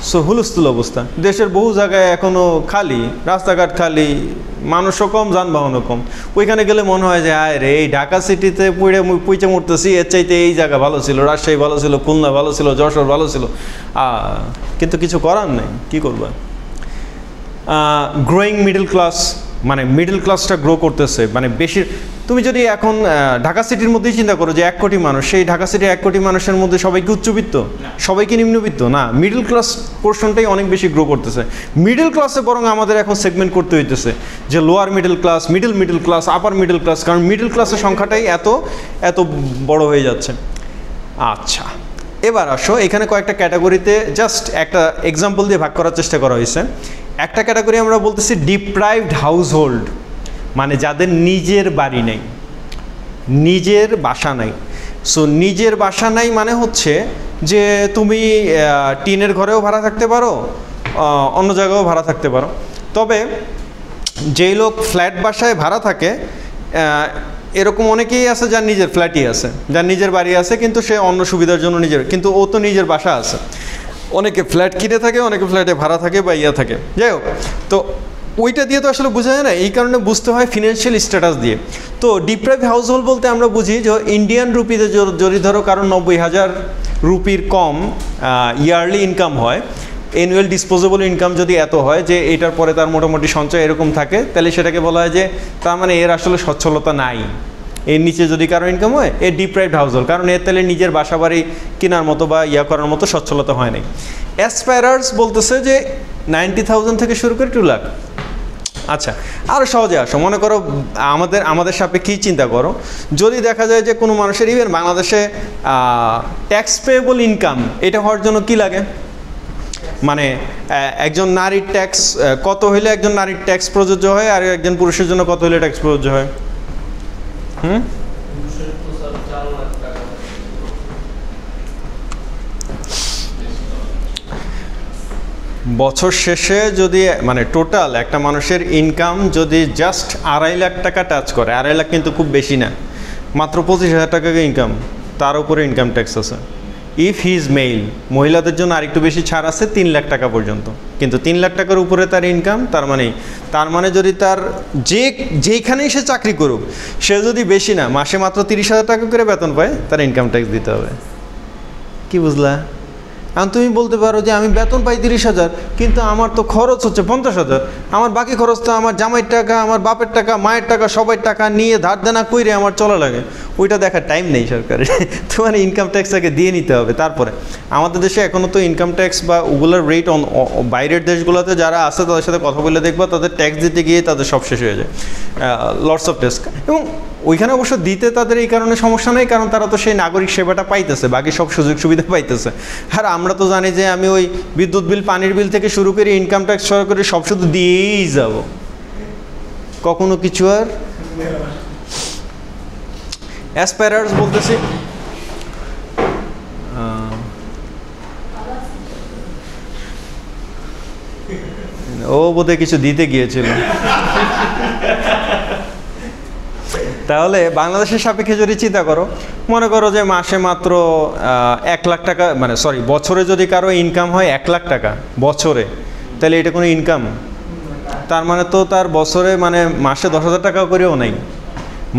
সো হুলস্থুল অবস্থা। দেশের বহু জায়গায় এখনও খালি, রাস্তাঘাট খালি, মানুষও কম, যানবাহনও কম। ওইখানে গেলে মনে হয় যে আয় রে, এই ঢাকা সিটিতে পুইচে মরতেছি, এর চাইতে এই জায়গা ভালো ছিল, রাজশাহী ভালো ছিল, খুলনা ভালো ছিল, যশোর ভালো ছিল। কিন্তু কিছু করার নেই, কী করবা। গ্রোয়িং মিডল ক্লাস, মানে মিডল ক্লাসটা গ্রো করতেছে, মানে বেশি। তুমি যদি এখন ঢাকা সিটির মধ্যেই চিন্তা করো যে 1 কোটি মানুষ, সেই ঢাকা সিটির 1 কোটি মানুষের মধ্যে সবাই কি উচ্চবিত্ত, সবাই কি নিম্নবিত্ত? না, মিডল ক্লাস পোর্শনটাই অনেক বেশি গ্রো করতেছে। মিডল ক্লাসে বরং আমাদের এখন সেগমেন্ট করতে হইতেছে যে lower middle class, middle class, আপার মিডল ক্লাস, কারণ মিডল ক্লাসের সংখ্যাটাই এত বড় হয়ে যাচ্ছে। আচ্ছা, এবার আসো, এখানে কয়েকটা ক্যাটাগরিতে জাস্ট একটা এক্সাম্পল দিয়ে ভাগ করার চেষ্টা করা হয়েছে। একটা ক্যাটাগরি আমরা বলতেছি ডিপ্রাইভড হাউসহোল্ড, মানে যাদের নিজের বাড়ি নেই, নিজের বাসা নাই। সো নিজের বাসা নাই মানে হচ্ছে যে তুমি টিনের ঘরেও ভাড়া থাকতে পারো, অন্য জায়গায়ও ভাড়া থাকতে পারো। তবে যেই লোক ফ্ল্যাট বাসায় ভাড়া থাকে, এরকম অনেকেই আছে যার নিজের ফ্ল্যাটই আছে, যার নিজের বাড়ি আছে, কিন্তু সে অন্য সুবিধার জন্য কিন্তু ও তো নিজের বাসা আছে। অনেকে ফ্ল্যাট কিনে থাকে, অনেকে ফ্ল্যাটে ভাড়া থাকে বা ইয়া থাকে, যাই হোক। তো ওইটা দিয়ে তো আসলে বোঝা যায় না, এই কারণে বুঝতে হয় ফিনান্সিয়াল স্ট্যাটাস দিয়ে। তো ডিপ্রাইভ হাউসহোল্ড বলতে আমরা বুঝি যে ইন্ডিয়ান রুপিতে যদি ধরো কারণ 90,000 রুপির কম ইয়ারলি ইনকাম হয়, অ্যানুয়াল ডিসপোজেবল ইনকাম যদি এত হয় যে এটার পরে তার মোটামুটি সঞ্চয় এরকম থাকে, তাহলে সেটাকে বলা হয় যে তার মানে এর আসলে সচ্ছলতা নাই। এর নিচে যদি কারো ইনকাম হয়, এর ডিপ্রাইভড হাউসহোল্ড, কারণ এর তাহলে নিজের বাসা বাড়ি কেনার মতো বা ইয়া করার মতো সচ্ছলতা হয় নাই। অ্যাসপায়ারার্স বলতেছে যে 90,000 থেকে শুরু করে 2 লাখ। আচ্ছা, আরও সহজে আসো, মনে করো আমাদের সাপেক্ষেই চিন্তা করো, যদি দেখা যায় যে কোনো মানুষের ইভেন বাংলাদেশে ট্যাক্স পেয়েবল ইনকাম এটা হওয়ার জন্য কি লাগে, মানে একজন নারীর ট্যাক্স কত হইলে একজন নারীর ট্যাক্স প্রযোজ্য হয়, আর একজন পুরুষের জন্য কত হইলে ট্যাক্স প্রযোজ্য হয়? বছর শেষে যদি মানে টোটাল একটা মানুষের ইনকাম যদি জাস্ট 2.5 লাখ টাকা টাচ করে, 2.5 লাখ কিন্তু খুব বেশি না, মাত্র 25,000 টাকা ইনকাম, তার উপরে ইনকাম ট্যাক্স আছে। ইফ হি ইজ মেল, মহিলাদের জন্য আরেকটু বেশি ছাড় আছে 3 লাখ টাকা পর্যন্ত, কিন্তু 3 লাখ টাকার উপরে তার ইনকাম, তার মানে যদি তার যেইখানেই সে চাকরি করুক, সে যদি বেশি না মাসে মাত্র 30,000 টাকা করে বেতন পায়, তার ইনকাম ট্যাক্স দিতে হবে। কি বুঝলা? এখন তুমি বলতে পারো যে আমি বেতন পাই 30,000, কিন্তু আমার তো খরচ হচ্ছে 50,000, আমার বাকি খরচ তো আমার জামাইয়ের টাকা, আমার বাপের টাকা, মায়ের টাকা, সবাই টাকা নিয়ে ধার দেনা কইরে আমার চলা লাগে, ওইটা দেখার টাইম নেই সরকারের। তো মানে ইনকাম ট্যাক্স আগে দিয়ে নিতে হবে। তারপরে আমাদের দেশে এখনও তো ইনকাম ট্যাক্স বা ওগুলোর রেট বাইরের দেশগুলোতে যারা আছে তাদের সাথে কথা বলে দেখবা, তাদের ট্যাক্স দিতে গিয়ে তাদের সব শেষ হয়ে যায়, লটস অফ ট্যাক্স। এবং ওইখানে অবশ্য দিতে তাদের এই কারণে সমস্যা নেই, কারণ তারা তো সেই নাগরিক সেবাটা পাইতেছে, বাকি সব সুযোগ সুবিধা পাইতেছে। আর আমরা তো জানি যে আমি ওই বিদ্যুৎ বিল, পানির বিল থেকে শুরু করে ইনকাম ট্যাক্স সরকারি সব শুধু দিয়েই যাব, কখনো কিছু আর অ্যাসপায়ারার্স বলতেছি। ও বোধহয় কিছু দিতে গিয়েছিল। তাহলে বাংলাদেশের সাপেক্ষে যদি চিন্তা করো, মনে করো যে মাসে মাত্র 1 লাখ টাকা, মানে সরি বছরে যদি কারো ইনকাম হয় 1 লাখ টাকা বছরে, তাহলে এটা কোনো ইনকাম? তার মানে তো তার বছরে মানে মাসে 10,000 টাকা করেও নাই।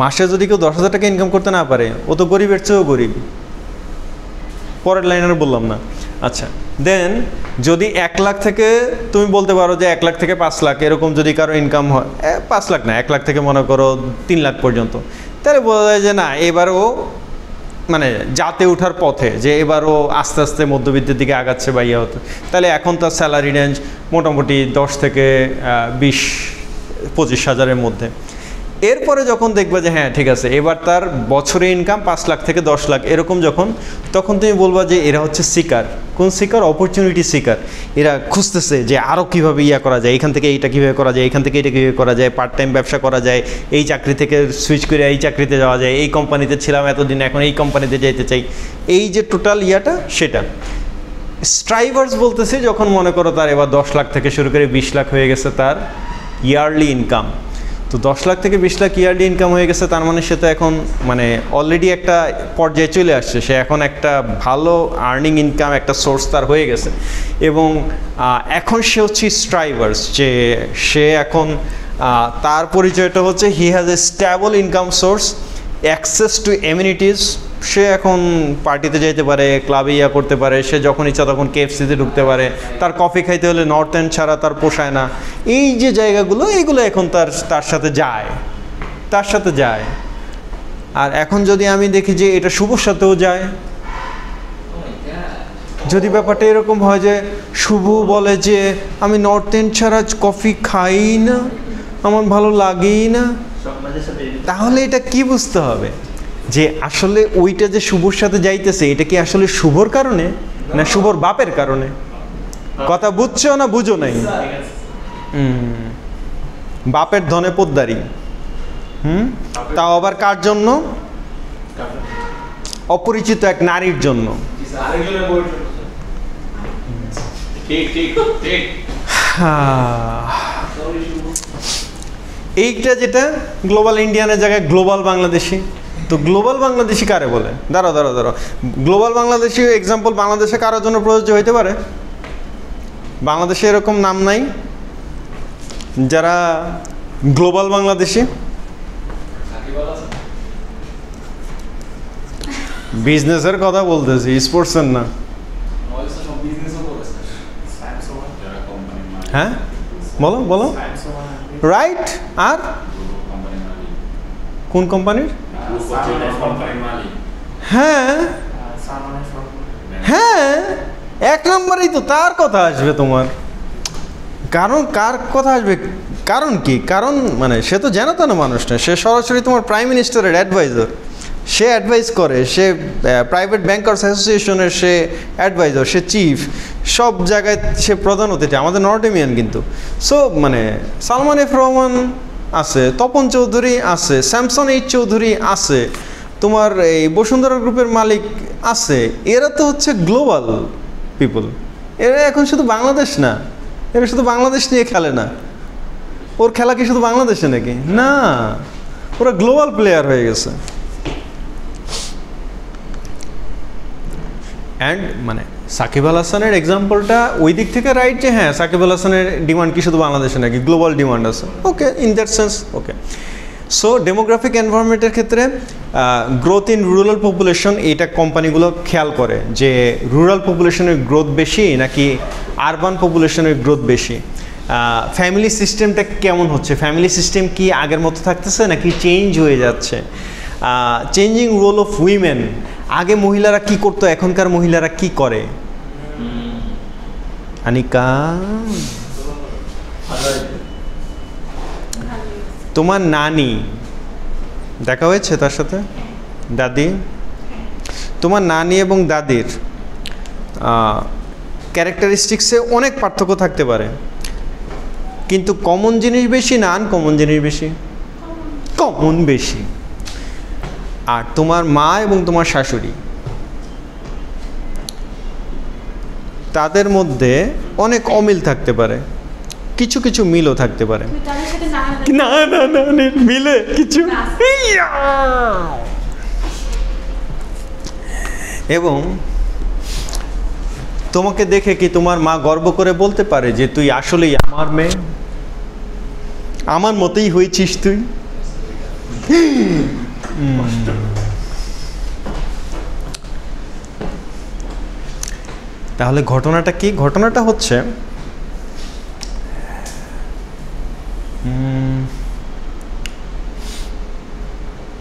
মাসে যদি কেউ 10,000 টাকা ইনকাম করতে না পারে, ও তো গরিবের চেয়েও গরিব। পরের লাইন আর বললাম না। আচ্ছা, দেন যদি 1 লাখ থেকে তুমি বলতে পারো যে 1 লাখ থেকে 5 লাখ এরকম যদি কারো ইনকাম হয়, 5 লাখ না, 1 লাখ থেকে মনে করো 3 লাখ পর্যন্ত, তাহলে বোঝা যায় যে না, এবারও মানে যাতে ওঠার পথে, যে এবারও আস্তে আস্তে মধ্যবিত্তের দিকে আগাচ্ছে বা ইয়ে হতো। তাহলে এখন তার স্যালারি রেঞ্জ মোটামুটি 10 থেকে 20-25 হাজারের মধ্যে। এরপরে যখন দেখবে যে হ্যাঁ ঠিক আছে, এবার তার বছরে ইনকাম 5 লাখ থেকে 10 লাখ এরকম তখন তুমি বলবা যে এরা হচ্ছে সিকার। কোন সিকার? Opportunity seeker. এরা খুঁজতেছে যে আরও কীভাবে ইয়া করা যায়, এখান থেকে এইটা কীভাবে করা যায়, এখান থেকে এটা কীভাবে করা যায়, পার্ট টাইম ব্যবসা করা যায়, এই চাকরি থেকে সুইচ করে এই চাকরিতে যাওয়া যায়, এই কোম্পানিতে ছিলাম এতদিন, এখন এই কোম্পানিতে যেতে চাই, এই যে টোটাল ইয়াটা সেটা। স্ট্রাইভার্স বলতেছি যখন মনে করো তার এবার 10 লাখ থেকে শুরু করে 20 লাখ হয়ে গেছে তার ইয়ারলি ইনকাম। তো 10 লাখ থেকে 20 লাখ ইয়ারলি ইনকাম হয়ে গেছে, তার মানে সে তো এখন মানে অলরেডি একটা পর্যায়ে চলে আসছে, সে এখন একটা ভালো আর্নিং ইনকাম একটা সোর্স তার হয়ে গেছে। এবং এখন সে হচ্ছে স্ট্রাইভার্স, যে সে এখন তার পরিচয়টা হচ্ছে he has a stable income source, access to amenities. সে এখন পার্টিতে যেতে পারে, ক্লাবে ইয়া করতে পারে, সে যখন ইচ্ছা তখন KFC-তে ঢুকতে পারে, তার কফি খাইতে হলে নর্থ এন্ড ছাড়া তার পোষায় না। এই যে জায়গাগুলো, এইগুলো এখন তার সাথে যায়। আর এখন যদি আমি দেখি যে এটা শুভর সাথেও যায়, যদি ব্যাপারটা এরকম হয় যে শুভ বলে যে আমি নর্থ এন্ড ছাড়া কফি খাই না, আমার ভালো লাগেই না, তাহলে এটা কি বুঝতে হবে যে আসলে ওইটা যে শুভর সাথে যাইতেছে, এটা কি আসলে শুভর কারণে না শুভর বাপের কারণে? কথা বুঝছো না বুঝো নাই? বাপের ধনে পোদ্দারি। তাও আবার কার জন্য? অপরিচিত এক নারীর জন্য। এইটা যেটা গ্লোবাল ইন্ডিয়ানের জায়গায় গ্লোবাল বাংলাদেশি। তো গ্লোবাল বাংলাদেশি কারে বলে? দাঁড়াও, গ্লোবাল বাংলাদেশি এক্সাম্পল বাংলাদেশে কারোর জন্য প্রযোজ্য হইতে পারে? বাংলাদেশে এরকম নাম নাই যারা গ্লোবাল বাংলাদেশি? বিজনেসের কথা বলতেছি, স্পোর্টসের না। হ্যাঁ বলো। রাইট। আর কোন কোম্পানির? হ্যাঁ 1 নম্বরেই তো তার কথা আসবে তোমার। কারণ কার কথা আসবে? কারণ কি? কারণ মানে সে তো জানো তো না মানুষটা, সে সরাসরি তোমার প্রাইম মিনিস্টারের অ্যাডভাইজার, সে অ্যাডভাইস করে, সে প্রাইভেট ব্যাংকার্স অ্যাসোসিয়েশনের সে অ্যাডভাইজার, সে চিফ, সব জায়গায় সে প্রধান অতিথি, আমাদের নর্থ ইন্ডিয়ান কিন্তু। সো মানে সালমান এফ রহমান আছে, তপন চৌধুরী আছে, স্যামসন এইচ চৌধুরী আছে, তোমার এই বসুন্ধরা গ্রুপের মালিক আছে, এরা তো হচ্ছে গ্লোবাল পিপল। এরা এখন শুধু বাংলাদেশ না, এরা শুধু বাংলাদেশ নিয়ে খেলে না। ওর খেলা কি শুধু বাংলাদেশে নাকি? না, ওরা গ্লোবাল প্লেয়ার হয়ে গেছে। অ্যান্ড মানে সাকিব আল হাসানের এক্সাম্পলটা ওই দিক থেকে রাইট যে হ্যাঁ সাকিব আল হাসানের ডিমান্ড কি শুধু বাংলাদেশে নাকি গ্লোবাল ডিমান্ড আছে, okay, in that sense okay. So demographic এনভায়রনমেন্টের ক্ষেত্রে গ্রোথ ইন রুরাল পপুলেশন, এইটা কোম্পানিগুলো খেয়াল করে যে রুরাল পপুলেশনের গ্রোথ বেশি নাকি আরবান পপুলেশনের গ্রোথ বেশি, ফ্যামিলি সিস্টেমটা কেমন হচ্ছে, ফ্যামিলি সিস্টেম কি আগের মতো থাকতেছে নাকি চেঞ্জ হয়ে যাচ্ছে, চেঞ্জিং রোল অফ উইমেন, আগে মহিলারা কি করতো এখনকার মহিলারা কি করে। আনিকা, তোমার নানি দেখা হয়েছে তার সাথে, দাদি, তোমার নানি এবং দাদির ক্যারেক্টারিস্টিক্সে অনেক পার্থক্য থাকতে পারে, কিন্তু কমন জিনিস বেশি না আনকমন জিনিস বেশি? কমন বেশি। আর তোমার মা এবং তোমার শাশুড়ি, তাদের মধ্যে অনেক অমিল থাকতে পারে, কিছু কিছু মিলও থাকতে পারে। না না না মিলে কিছু, এবং তোমাকে দেখে কি তোমার মা গর্ব করে বলতে পারে যে তুই আসলেই আমার মেয়ে, আমার মতোই হয়েছিস তুই? তাহলে ঘটনাটা কি? ঘটনাটা হচ্ছে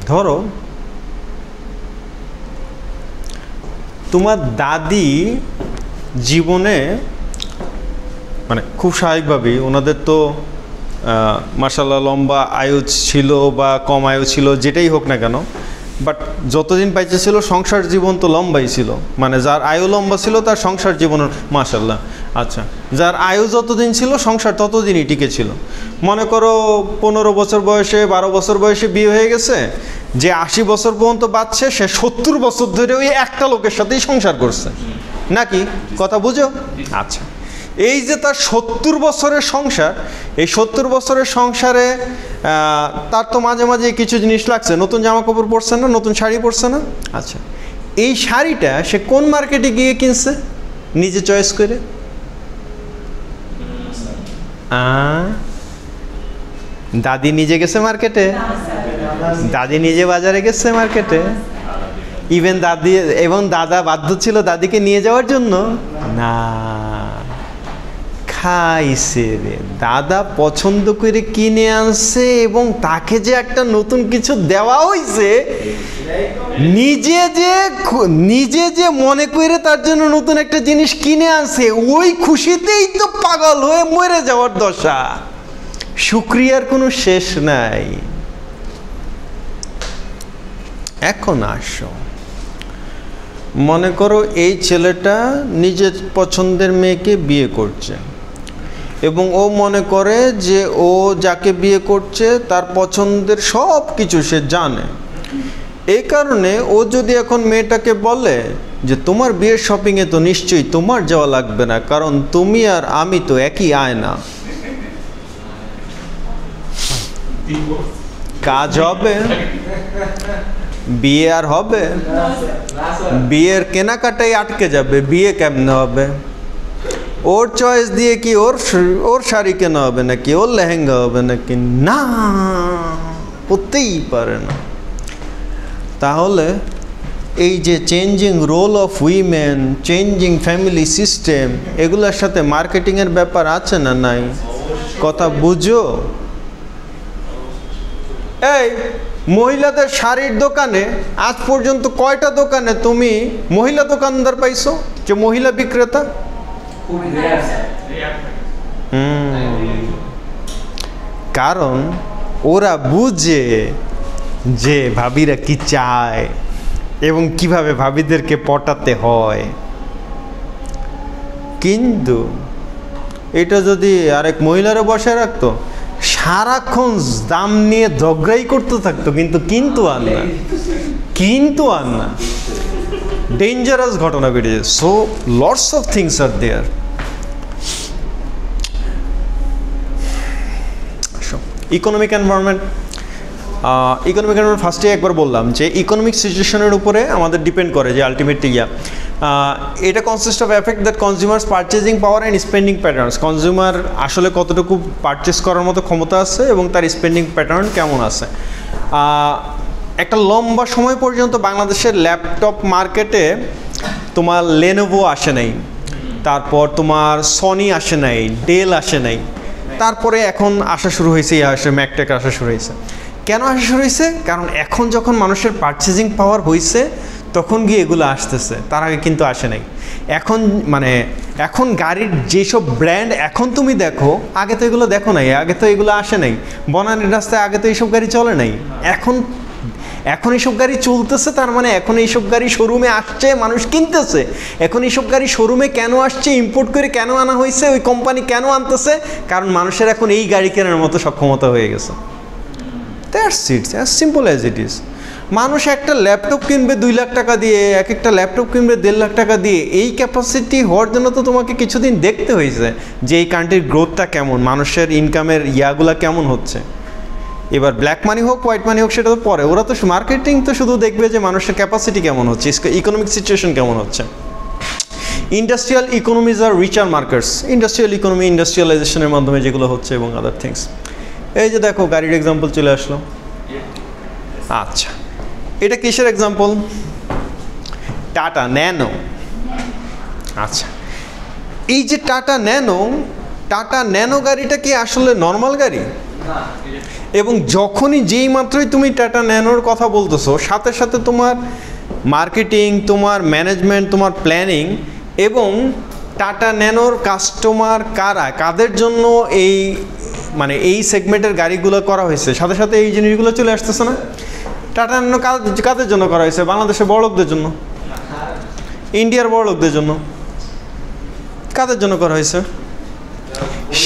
ধরো তোমার দাদি জীবনে মানে খুব স্বাভাবিকভাবেই ওনাদের তো মাশাআল্লাহ লম্বা আয়ু ছিল বা কম আয়ু ছিল, যেটাই হোক না কেন, বাট যতদিন বাইচে ছিল সংসার জীবন তো লম্বাই ছিল, মানে যার আয়ু লম্বা ছিল তার সংসার জীবন মাশাআল্লাহ, আচ্ছা যার আয়ু যতদিন ছিল সংসার ততদিনই টিকে ছিল। মনে করো 15 বছর বয়সে 12 বছর বয়সে বিয়ে হয়ে গেছে, যে 80 বছর পর্যন্ত বাঁচছে সে 70 বছর ধরে ওই একটা লোকের সাথেই সংসার করছে, নাকি কথা বুঝো? আচ্ছা, এই যে তার 70 বছরের সংসার, এই 70 বছরের সংসারে তার তো মাঝে মাঝে কিছু জিনিস লাগছে, নতুন জামা কাপড় পরছে না, নতুন শাড়ি পরছে না, আচ্ছা এই শাড়িটা সে কোন মার্কেটে গিয়ে কিনছে নিজে চয়েস করে? দাদি নিজে গেছে মার্কেটে, দাদি নিজে বাজারে গেছে মার্কেটে, ইভেন দাদি এবং দাদা বাধ্য ছিল দাদিকে নিয়ে যাওয়ার জন্য না, খাইছে রে, দাদা পছন্দ করে কিনে আনছে এবং তাকে যে একটা নতুন কিছু দেওয়া হয়েছে, নিজে যে মনে করে তার জন্য নতুন একটা জিনিস কিনে আনছে, ওই খুশিতেই তো পাগল হয়ে মরে যাওয়ার দশা, শুকরিয়ার কোনো শেষ নাই। এখন আসো, মনে করো এই ছেলেটা নিজের পছন্দের মেয়েকে বিয়ে করছে এবং ও মনে করে যে ও যাকে বিয়ে করছে তার পছন্দের সব কিছু সে জানে, এই কারণে ও যদি এখন মেয়েটাকে বলে যে তোমার বিয়ের শপিংয়ে তো নিশ্চয়ই তোমার যাওয়া লাগবে না, কারণ তুমি আর আমি তো একই আয়না, কাজ হবে? বিয়ে আর হবে? বিয়ের কেনাকাটাই আটকে যাবে, বিয়ে কেমনে হবে? ওর চয়েস দিয়ে কি ওর শাড়ি কেনা হবে নাকি ওর লেহেঙ্গা হবে নাকি? না, হতেই পারে না। তাহলে এই যে changing role of women, changing family system, এগুলোর সাথে মার্কেটিংয়ের ব্যাপার আছে না নাই? কথা বুঝো? এই মহিলাদের শাড়ির দোকানে আজ পর্যন্ত কয়টা দোকানে তুমি মহিলা দোকানদার পাইছো যে মহিলা বিক্রেতা? কারণ ওরা বুঝে যে ভাবিরা কি চায় এবং কিভাবে ভাবিদেরকে পটাতে হয়। কিন্তু এটা যদি আরেক মহিলারা বসে রাখতো, সারাক্ষণ দাম নিয়ে ঝগড়াই করতে থাকতো, কিন্তু আর না ডেঞ্জারাস ঘটনা বেরিয়ে। So lots of things are there. Economic environment, ফার্স্টে একবার বললাম যে ইকোনমিক সিচুয়েশনের উপরে আমাদের ডিপেন্ড করে যে আলটিমেটলি এটা consist of effect that consumers purchasing power and spending patterns. Consumer আসলে কতটুকু পারচেস করার মতো ক্ষমতা আছে এবং তার স্পেন্ডিং প্যাটার্ন কেমন আছে। একটা লম্বা সময় পর্যন্ত বাংলাদেশের ল্যাপটপ মার্কেটে তোমার লেনোভো আসে নাই, তারপর তোমার সনি আসে নাই, ডেল আসে নাই, তারপরে এখন আসা শুরু হয়েছে, ম্যাকটেক আসা শুরু হয়েছে। কেন আসা শুরু হয়েছে? কারণ এখন যখন মানুষের পারচেজিং পাওয়ার হয়েছে তখন গিয়ে এগুলো আসতেছে, তার আগে কিন্তু আসে নাই। এখন গাড়ির যেসব ব্র্যান্ড এখন তুমি দেখো, আগে তো এগুলো দেখো নাই, আগে তো এগুলো আসে নাই। বনানীর রাস্তায় আগে তো এইসব গাড়ি চলে নাই, এখন এইসব গাড়ি চলতেছে। তার মানে এখন এইসব গাড়ি শোরুমে আসছে, মানুষ কিনতেছে। এখন এইসব গাড়ি শোরুমে কেন আসছে, ইম্পোর্ট করে কেন আনা হয়েছে, ওই কোম্পানি কেন আনতেছে? কারণ মানুষের এখন এই গাড়ি কেনার মতো সক্ষমতা হয়ে গেছে। That's it, as simple as it is. মানুষ একটা ল্যাপটপ কিনবে 2 লাখ টাকা দিয়ে, একটা ল্যাপটপ কিনবে 1.5 লাখ টাকা দিয়ে। এই ক্যাপাসিটি হওয়ার জন্য তো তোমাকে কিছুদিন দেখতে হয়েছে যে এই কান্ট্রির গ্রোথটা কেমন, মানুষের ইনকামের ইয়াগুলা কেমন হচ্ছে। এবার ব্ল্যাক মানি হোক, হোয়াইট মানি হোক, সেটা তো পরে। ওরা তো মার্কেটিং তো শুধু দেখবে যে মানুষের ক্যাপাসিটি কেমন হচ্ছে, ইকোনমিক সিচুয়েশন কেমন হচ্ছে। ইন্ডাস্ট্রিয়াল ইকোনমিজ আর রিচার মার্কেটস। ইন্ডাস্ট্রিয়াল ইকোনমি ইন্ডাস্ট্রিয়ালাইজেশনের মাধ্যমে যেগুলো হচ্ছে এবং আদার থিংস। এই যে দেখো গাড়ির এক্সাম্পল চলে আসলো। আচ্ছা, এটা কিসের এক্সাম্পল? Tata nano. আচ্ছা, এই যে টাটা ন্যানো গাড়িটা কি আসলে নর্মাল গাড়ি? এবং যখনই যেই মাত্রই তুমি টাটা ন্যানোর কথা বলতেছো, সাথে সাথে তোমার মার্কেটিং, তোমার ম্যানেজমেন্ট, তোমার প্ল্যানিং এবং টাটা ন্যানোর কাস্টমার কারা, কাদের জন্য এই সেগমেন্টের গাড়িগুলো করা হয়েছে, সাথে সাথে এই জিনিসগুলো চলে আসতেছে না? টাটা ন্যানো কাদের জন্য করা হয়েছে? বাংলাদেশের বড়লোকদের জন্য, ইন্ডিয়ার বড়লোকদের জন্য। কাদের জন্য করা হয়েছে?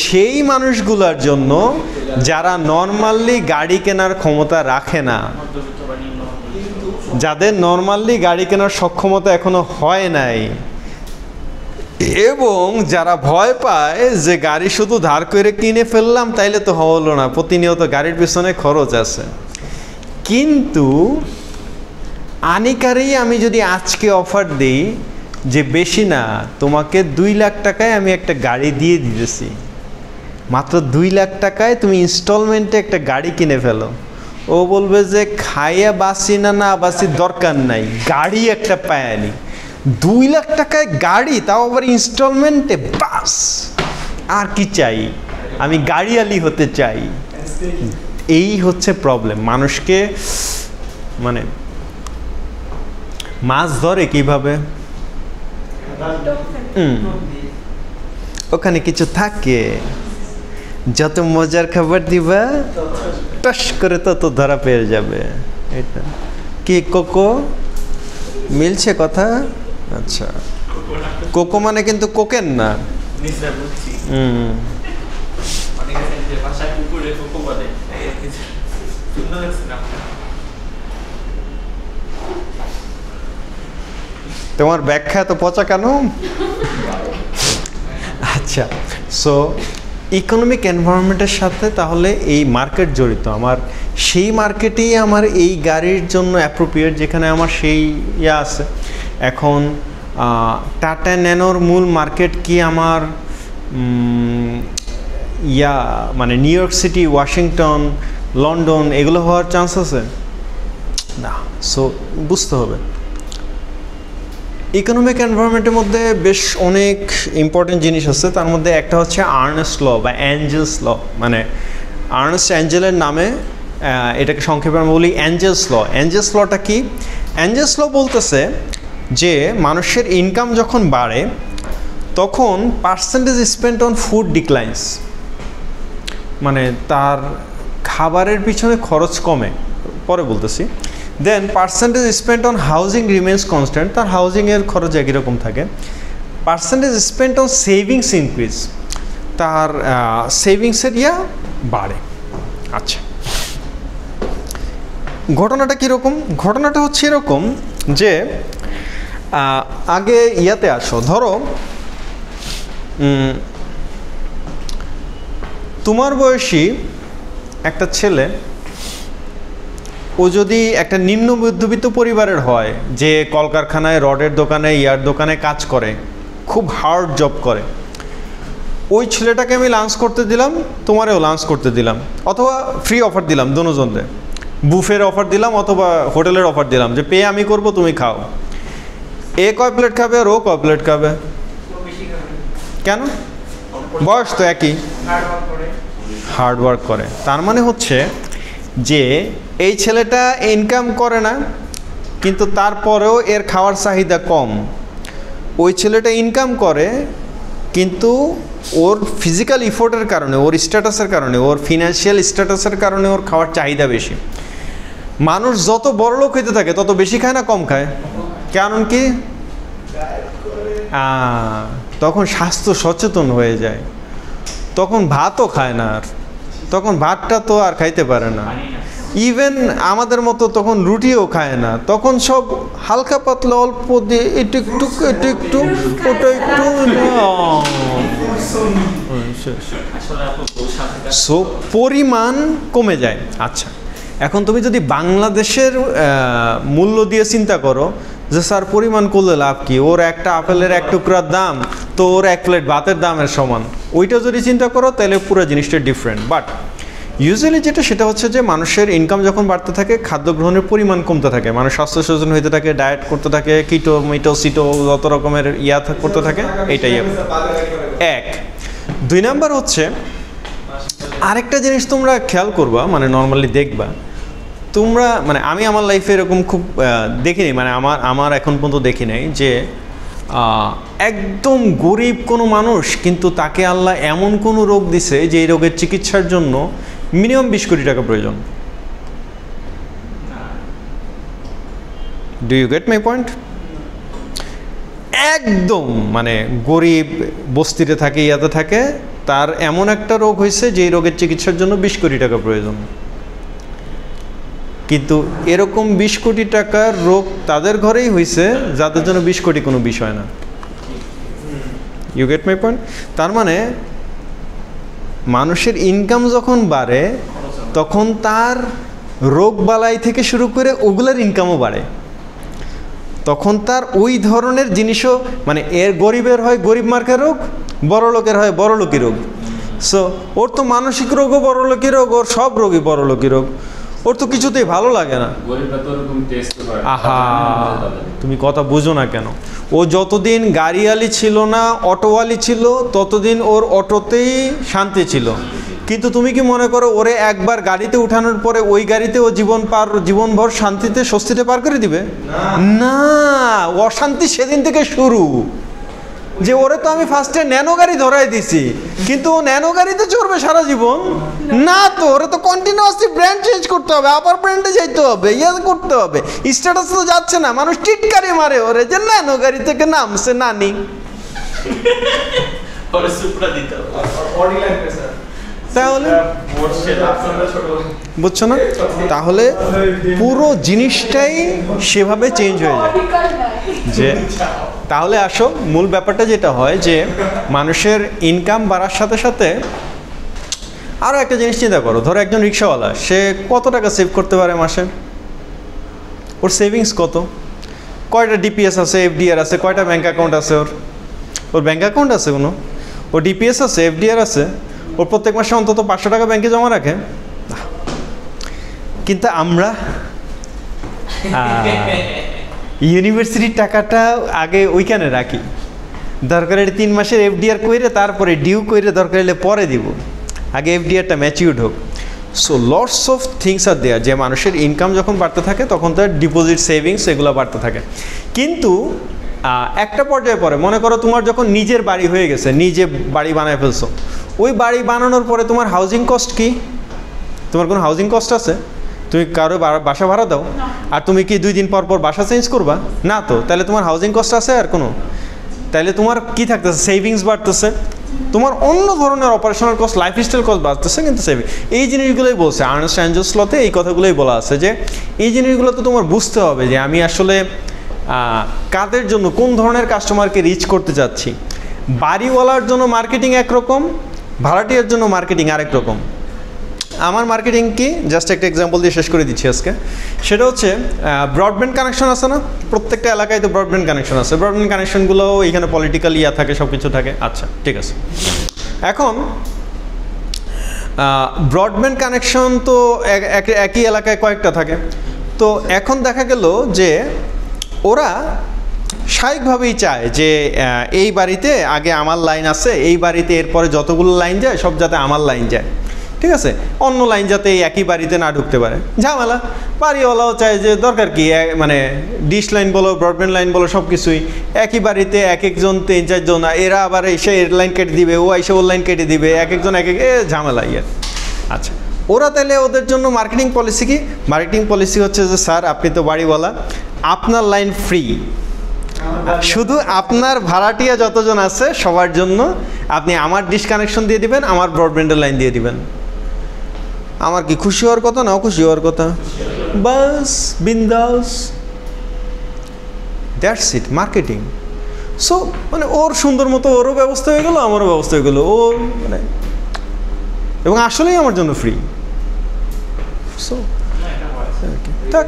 সেই মানুষগুলোর জন্য যারা নর্মালি গাড়ি কেনার ক্ষমতা রাখে না, যাদের নর্মালি গাড়ি কেনার সক্ষমতা এখনো হয় নাই, এবং যারা ভয় পায় যে গাড়ি শুধু ধার করে কিনে ফেললাম তাইলে তো হলো না, প্রতিনিয়ত গাড়ির পিছনে খরচ আছে। কিন্তু আনিকারেই আমি যদি আজকে অফার দিই যে বেশি না, তোমাকে 2 লাখ টাকায় আমি একটা গাড়ি দিয়ে দিতেছি, মাত্র 2 লাখ টাকায় তুমি ইনস্টলমেন্টে একটা গাড়ি কিনে ফেলো, ও বলবে যে খাইয়া বাসি না বাসি দরকার নাই, গাড়ি একটা পায় আনি। 2 লাখ টাকায় গাড়ি, তাও আবার ইনস্টলমেন্টে, বাস আর কি চাই? আমি গাড়িয়ালি হতে চাই। এই হচ্ছে প্রবলেম। মানুষকে মাছ ধরে কিভাবে? ওখানে কিছু থাকে, যত মজার খাবার দিবা টস করে তত ধরা পেয়ে যাবে। এটা কি কোকো মিলছে কথা? আচ্ছা, কোকো মানে কিন্তু কোকেন না। তোমার ব্যাখ্যা তো পচা কেন? আচ্ছা, সো ইকোনমিক এনভায়রনমেন্টের সাথে তাহলে এই মার্কেট জড়িত। আমার সেই মার্কেটেই আমার এই গাড়ির জন্য অ্যাপ্রোপ্রিয়েট, যেখানে আমার সেই আছে। এখন টাটা ন্যানোর মূল মার্কেট কি আমার new York city, Washington, London এগুলো হওয়ার চান্স আছে না। সো বুঝতে হবে ইকোনমিক এনভায়রনমেন্টের মধ্যে বেশ অনেক ইম্পর্টেন্ট জিনিস আছে। তার মধ্যে একটা হচ্ছে আর্নেস্ট ল বা অ্যাঞ্জেলস ল। আর্নেস্ট অ্যাঞ্জেলের নামে এটাকে সংক্ষেপে আমরা বলি অ্যাঞ্জেলস ল। অ্যাঞ্জেলস লটা কি? অ্যাঞ্জেলস ল বলতেছে যে মানুষের ইনকাম যখন বাড়ে তখন percentage spent on food declines, তার খাবারের পিছনে খরচ কমে, পরে বলতেছি। Then percentage spent on housing remains constant, তার হাউজিংয়ের খরচ একই রকম থাকে। Percentage spent on savings increase, তার সেভিংসের বাড়ে। আচ্ছা, ঘটনাটা কীরকম? ঘটনাটা হচ্ছে এরকম যে আগে আসো, ধরো তোমার বয়সী একটা ছেলে ও যদি একটা নিম্ন মধ্যবিত্ত পরিবারের হয়, যে কলকারখানায় রডের দোকানে ইয়ার দোকানে কাজ করে, খুব হার্ড জব করে, ওই ছেলেটাকে আমি লাঞ্চ করতে দিলাম, তোমারেও লাঞ্চ করতে দিলাম, অথবা ফ্রি অফার দিলাম, দোনোজনরে বুফের অফার দিলাম অথবা হোটেলের অফার দিলাম যে পে আমি করব, তুমি খাও। এ কয় প্লেট খাবে আর ও কয় প্লেট খাবে? কেন? বয়স তো একই, হার্ড ওয়ার্ক করে। তার মানে হচ্ছে যে এই ছেলেটা ইনকাম করে না, কিন্তু তারপরেও এর খাওয়ার চাহিদা কম। ওই ছেলেটা ইনকাম করে, কিন্তু ওর ফিজিক্যাল ইফোর্টের কারণে, ওর স্ট্যাটাসের কারণে, ওর ফিনান্সিয়াল স্ট্যাটাসের কারণে ওর খাওয়ার চাহিদা বেশি। মানুষ যত বড় লোক হইতে থাকে তত বেশি খায় না কম খায়? কারণ কি? তখন স্বাস্থ্য সচেতন হয়ে যায়, তখন ভাতও খায় না, আর তখন ভাতটা তো আর খাইতে পারে না। ইভেন আমাদের মতো তখন রুটিও খায় না, তখন সব হালকা পাতলা অল্প দিয়ে একটু একটু একটু একটু ওটা একটু, সো পরিমাণ কমে যায়। আচ্ছা, এখন তুমি যদি বাংলাদেশের মূল্য দিয়ে চিন্তা করো যে স্যার পরিমাণ করলে লাভ কি, ওর একটা আপেলের এক টুকরার দাম তো ওর এক প্লেট ভাতের দামের সমান, ওইটা যদি চিন্তা করো তাহলে পুরো জিনিসটা ডিফারেন্ট। বাট ইউজুয়ালি যেটা সেটা হচ্ছে যে মানুষের ইনকাম যখন বাড়তে থাকে খাদ্য গ্রহণের পরিমাণ কমতে থাকে, মানুষ স্বাস্থ্য সচেতন হইতে থাকে, ডায়েট করতে থাকে, কিটো মিটো সিটো যত রকমের করতে থাকে, এইটাই এক। 2 নাম্বার হচ্ছে আরেকটা জিনিস তোমরা খেয়াল করবা, মানে নর্মালি দেখবা তোমরা, মানে আমি আমার লাইফে এরকম খুব দেখিনি, মানে আমার এখন পর্যন্ত দেখি নাই যে একদম গরিব কোনো মানুষ কিন্তু তাকে আল্লাহ এমন কোনো রোগ দিছে যে এই রোগের চিকিৎসার জন্য মিনিমাম 20 কোটি টাকা প্রয়োজন। Do you get my point? একদম মানে গরিব বস্তিতে থাকে, ইয়াতে থাকে, তার এমন একটা রোগ হয়েছে যে এই রোগের চিকিৎসার জন্য 20 কোটি টাকা প্রয়োজন। কিন্তু এরকম 20 কোটি টাকার রোগ তাদের ঘরেই হয়েছে যাদের জন্য 20 কোটি কোনো বিষয় না। You get my point? তার মানে মানুষের ইনকাম যখন বাড়ে তখন তার রোগ বালাই থেকে শুরু করে ওগুলোর ইনকামও বাড়ে, তখন তার ওই ধরনের জিনিসও, মানে এর গরিবের হয় গরিব মার্কা রোগ, বড় লোকের হয় বড় লোকই রোগ। সো ওর তো মানসিক রোগও বড় লোকই রোগ, ওর সব রোগই বড় লোকই রোগ, ওর তো কিছুতেই ভালো লাগে না। আহা, তুমি কথা বুঝো না কেন? ও যতদিন গাড়িওয়ালি ছিল না, অটোওয়ালি ছিল, ততদিন ওর অটোতেই শান্তি ছিল। কিন্তু তুমি কি মনে করো ওরে একবার গাড়িতে উঠানোর পরে ওই গাড়িতে ও জীবনভর শান্তিতে স্বস্তিতে পার করে দিবে? না, অশান্তি সেদিন থেকে শুরু। যে ওরে তো আমি ফার্স্টে ন্যানো গাড়ি ধরাই দিছি, কিন্তু ও ন্যানো গাড়িতে চড়বে সারা জীবন না, তো ওরে তো কন্টিনিউয়াসলি ব্র্যান্ড চেঞ্জ করতে হবে, আবার ব্র্যান্ডে যাইতে হবে, ইয়ে করতে হবে, স্ট্যাটাস তো যাচ্ছে না, মানুষ টিটকারি মারে ওরে যে ন্যানো গাড়ি থেকে নামছে নানি। তাহলে বুঝছো না? তাহলে পুরো জিনিসটাই সেভাবে চেঞ্জ হয়ে যায়। যে তাহলে আসো মূল ব্যাপারটা যেটা হয় যে মানুষের ইনকাম বাড়ার সাথে সাথে আরও একটা জিনিস চিন্তা করো, ধরো একজন রিক্সাওয়ালা, সে কত টাকা সেভ করতে পারে মাসে? ওর সেভিংস কত? কয়টা ডিপিএস আছে, এফডিআর আছে, কয়টা ব্যাঙ্ক অ্যাকাউন্ট আছে? ওর ব্যাঙ্ক অ্যাকাউন্ট আছে কোনো? ওর ডিপিএস আছে, এফডিআর আছে? ওর প্রত্যেক মাসে অন্তত 500 টাকা ব্যাংকে জমা রাখে? কিন্তু আমরা ইউনিভার্সিটির টাকাটা আগে ওইখানে রাখি, দরকার 3 মাসের এফডিআর কইরে তারপরে ডিউ কইরে দরকার হলে পরে দিব, আগে এফডিআরটা ম্যাচিউরড হোক। So lots of things are দেয়ার, যে মানুষের ইনকাম যখন বাড়তে থাকে তখন তার ডিপোজিট সেভিংস এগুলো বাড়তে থাকে। কিন্তু একটা পর্যায়ে পরে মনে করো তোমার যখন নিজের বাড়ি হয়ে গেছে, নিজে বাড়ি বানায় ফেলছো, ওই বাড়ি বানানোর পরে তোমার হাউজিং কস্ট কি? তোমার কোনো হাউজিং কস্ট আছে? তুমি কারো বাসা ভাড়া দাও, আর তুমি কি 2 দিন পর পর বাসা চেঞ্জ করবা না? তো তাহলে তোমার হাউজিং কস্ট আছে আর কোনো? তাহলে তোমার কি থাকতেছে? সেভিংস বাড়তেছে, তোমার অন্য ধরনের অপারেশনাল কস্ট, লাইফস্টাইল কস্ট বাড়তেছে, কিন্তু সেভিং। এই জিনিসগুলোই বলছে আর্নেস্ট অ্যাঞ্জেলস লতে, এই কথাগুলোই বলা আছে যে এই জিনিসগুলো তো তোমার বুঝতে হবে যে আমি আসলে কাদের জন্য, কোন ধরনের কাস্টমারকে রিচ করতে যাচ্ছি। বাড়িওয়ালার জন্য মার্কেটিং একরকম, ভাড়াটিয়ার জন্য মার্কেটিং আরেক রকম। আমার মার্কেটিং কি জাস্ট একটা এক্সাম্পল দিয়ে শেষ করে দিচ্ছি আজকে। সেটা হচ্ছে ব্রডব্যান্ড কানেকশন আছে না, প্রত্যেকটা এলাকায় তো ব্রডব্যান্ড কানেকশন আছে। ব্রডব্যান্ড কানেকশনগুলো এখানে পলিটিক্যাল ইয়া থাকে, সব কিছু থাকে। আচ্ছা ঠিক আছে, এখন ব্রডব্যান্ড কানেকশন তো একই এলাকায় কয়েকটা থাকে। তো এখন দেখা গেল যে ওরা স্বাভাবিকভাবেই চায় যে এই বাড়িতে আগে আমার লাইন আছে, এই বাড়িতে এরপরে যতগুলো লাইন যায় সব যাতে আমার লাইন যায়, ঠিক আছে, অন্য লাইন যাতে এই একই বাড়িতে না ঢুকতে পারে। ঝামেলা। বাড়িওয়ালাও চায় যে দরকার কি, মানে ডিশ লাইন বলো ব্রডব্যান্ড লাইন বলো সব কিছুই একই বাড়িতে এক একজন 3-4 জন, এরা আবার এসে এর লাইন কেটে দিবে, ও এসে ওর লাইন কেটে দিবে, এক একজন এক এক ঝামেলা ইয়ে। আচ্ছা, ওরা তাহলে ওদের জন্য মার্কেটিং পলিসি কি? মার্কেটিং পলিসি হচ্ছে যে স্যার আপনি তো বাড়িওয়ালা, আপনার লাইন ফ্রি, শুধু আপনার ভাড়াটিয়া যতজন আছে সবার জন্য আপনি আমার ডিশ কানেকশন দিয়ে দিবেন, আমার ব্রডব্যান্ডের লাইন দিয়ে দিবেন। আমার কি খুশি হওয়ার কথা না অখুশি হওয়ার কথা? বাস বিন্দাস, দ্যাটস ইট মার্কেটিং। সো মানে ওর সুন্দর মতো ওরও ব্যবস্থা হয়ে গেলো, আমারও ব্যবস্থা হয়ে গেলো, ও মানে এবং আসলেই আমার জন্য ফ্রি। সো থাক।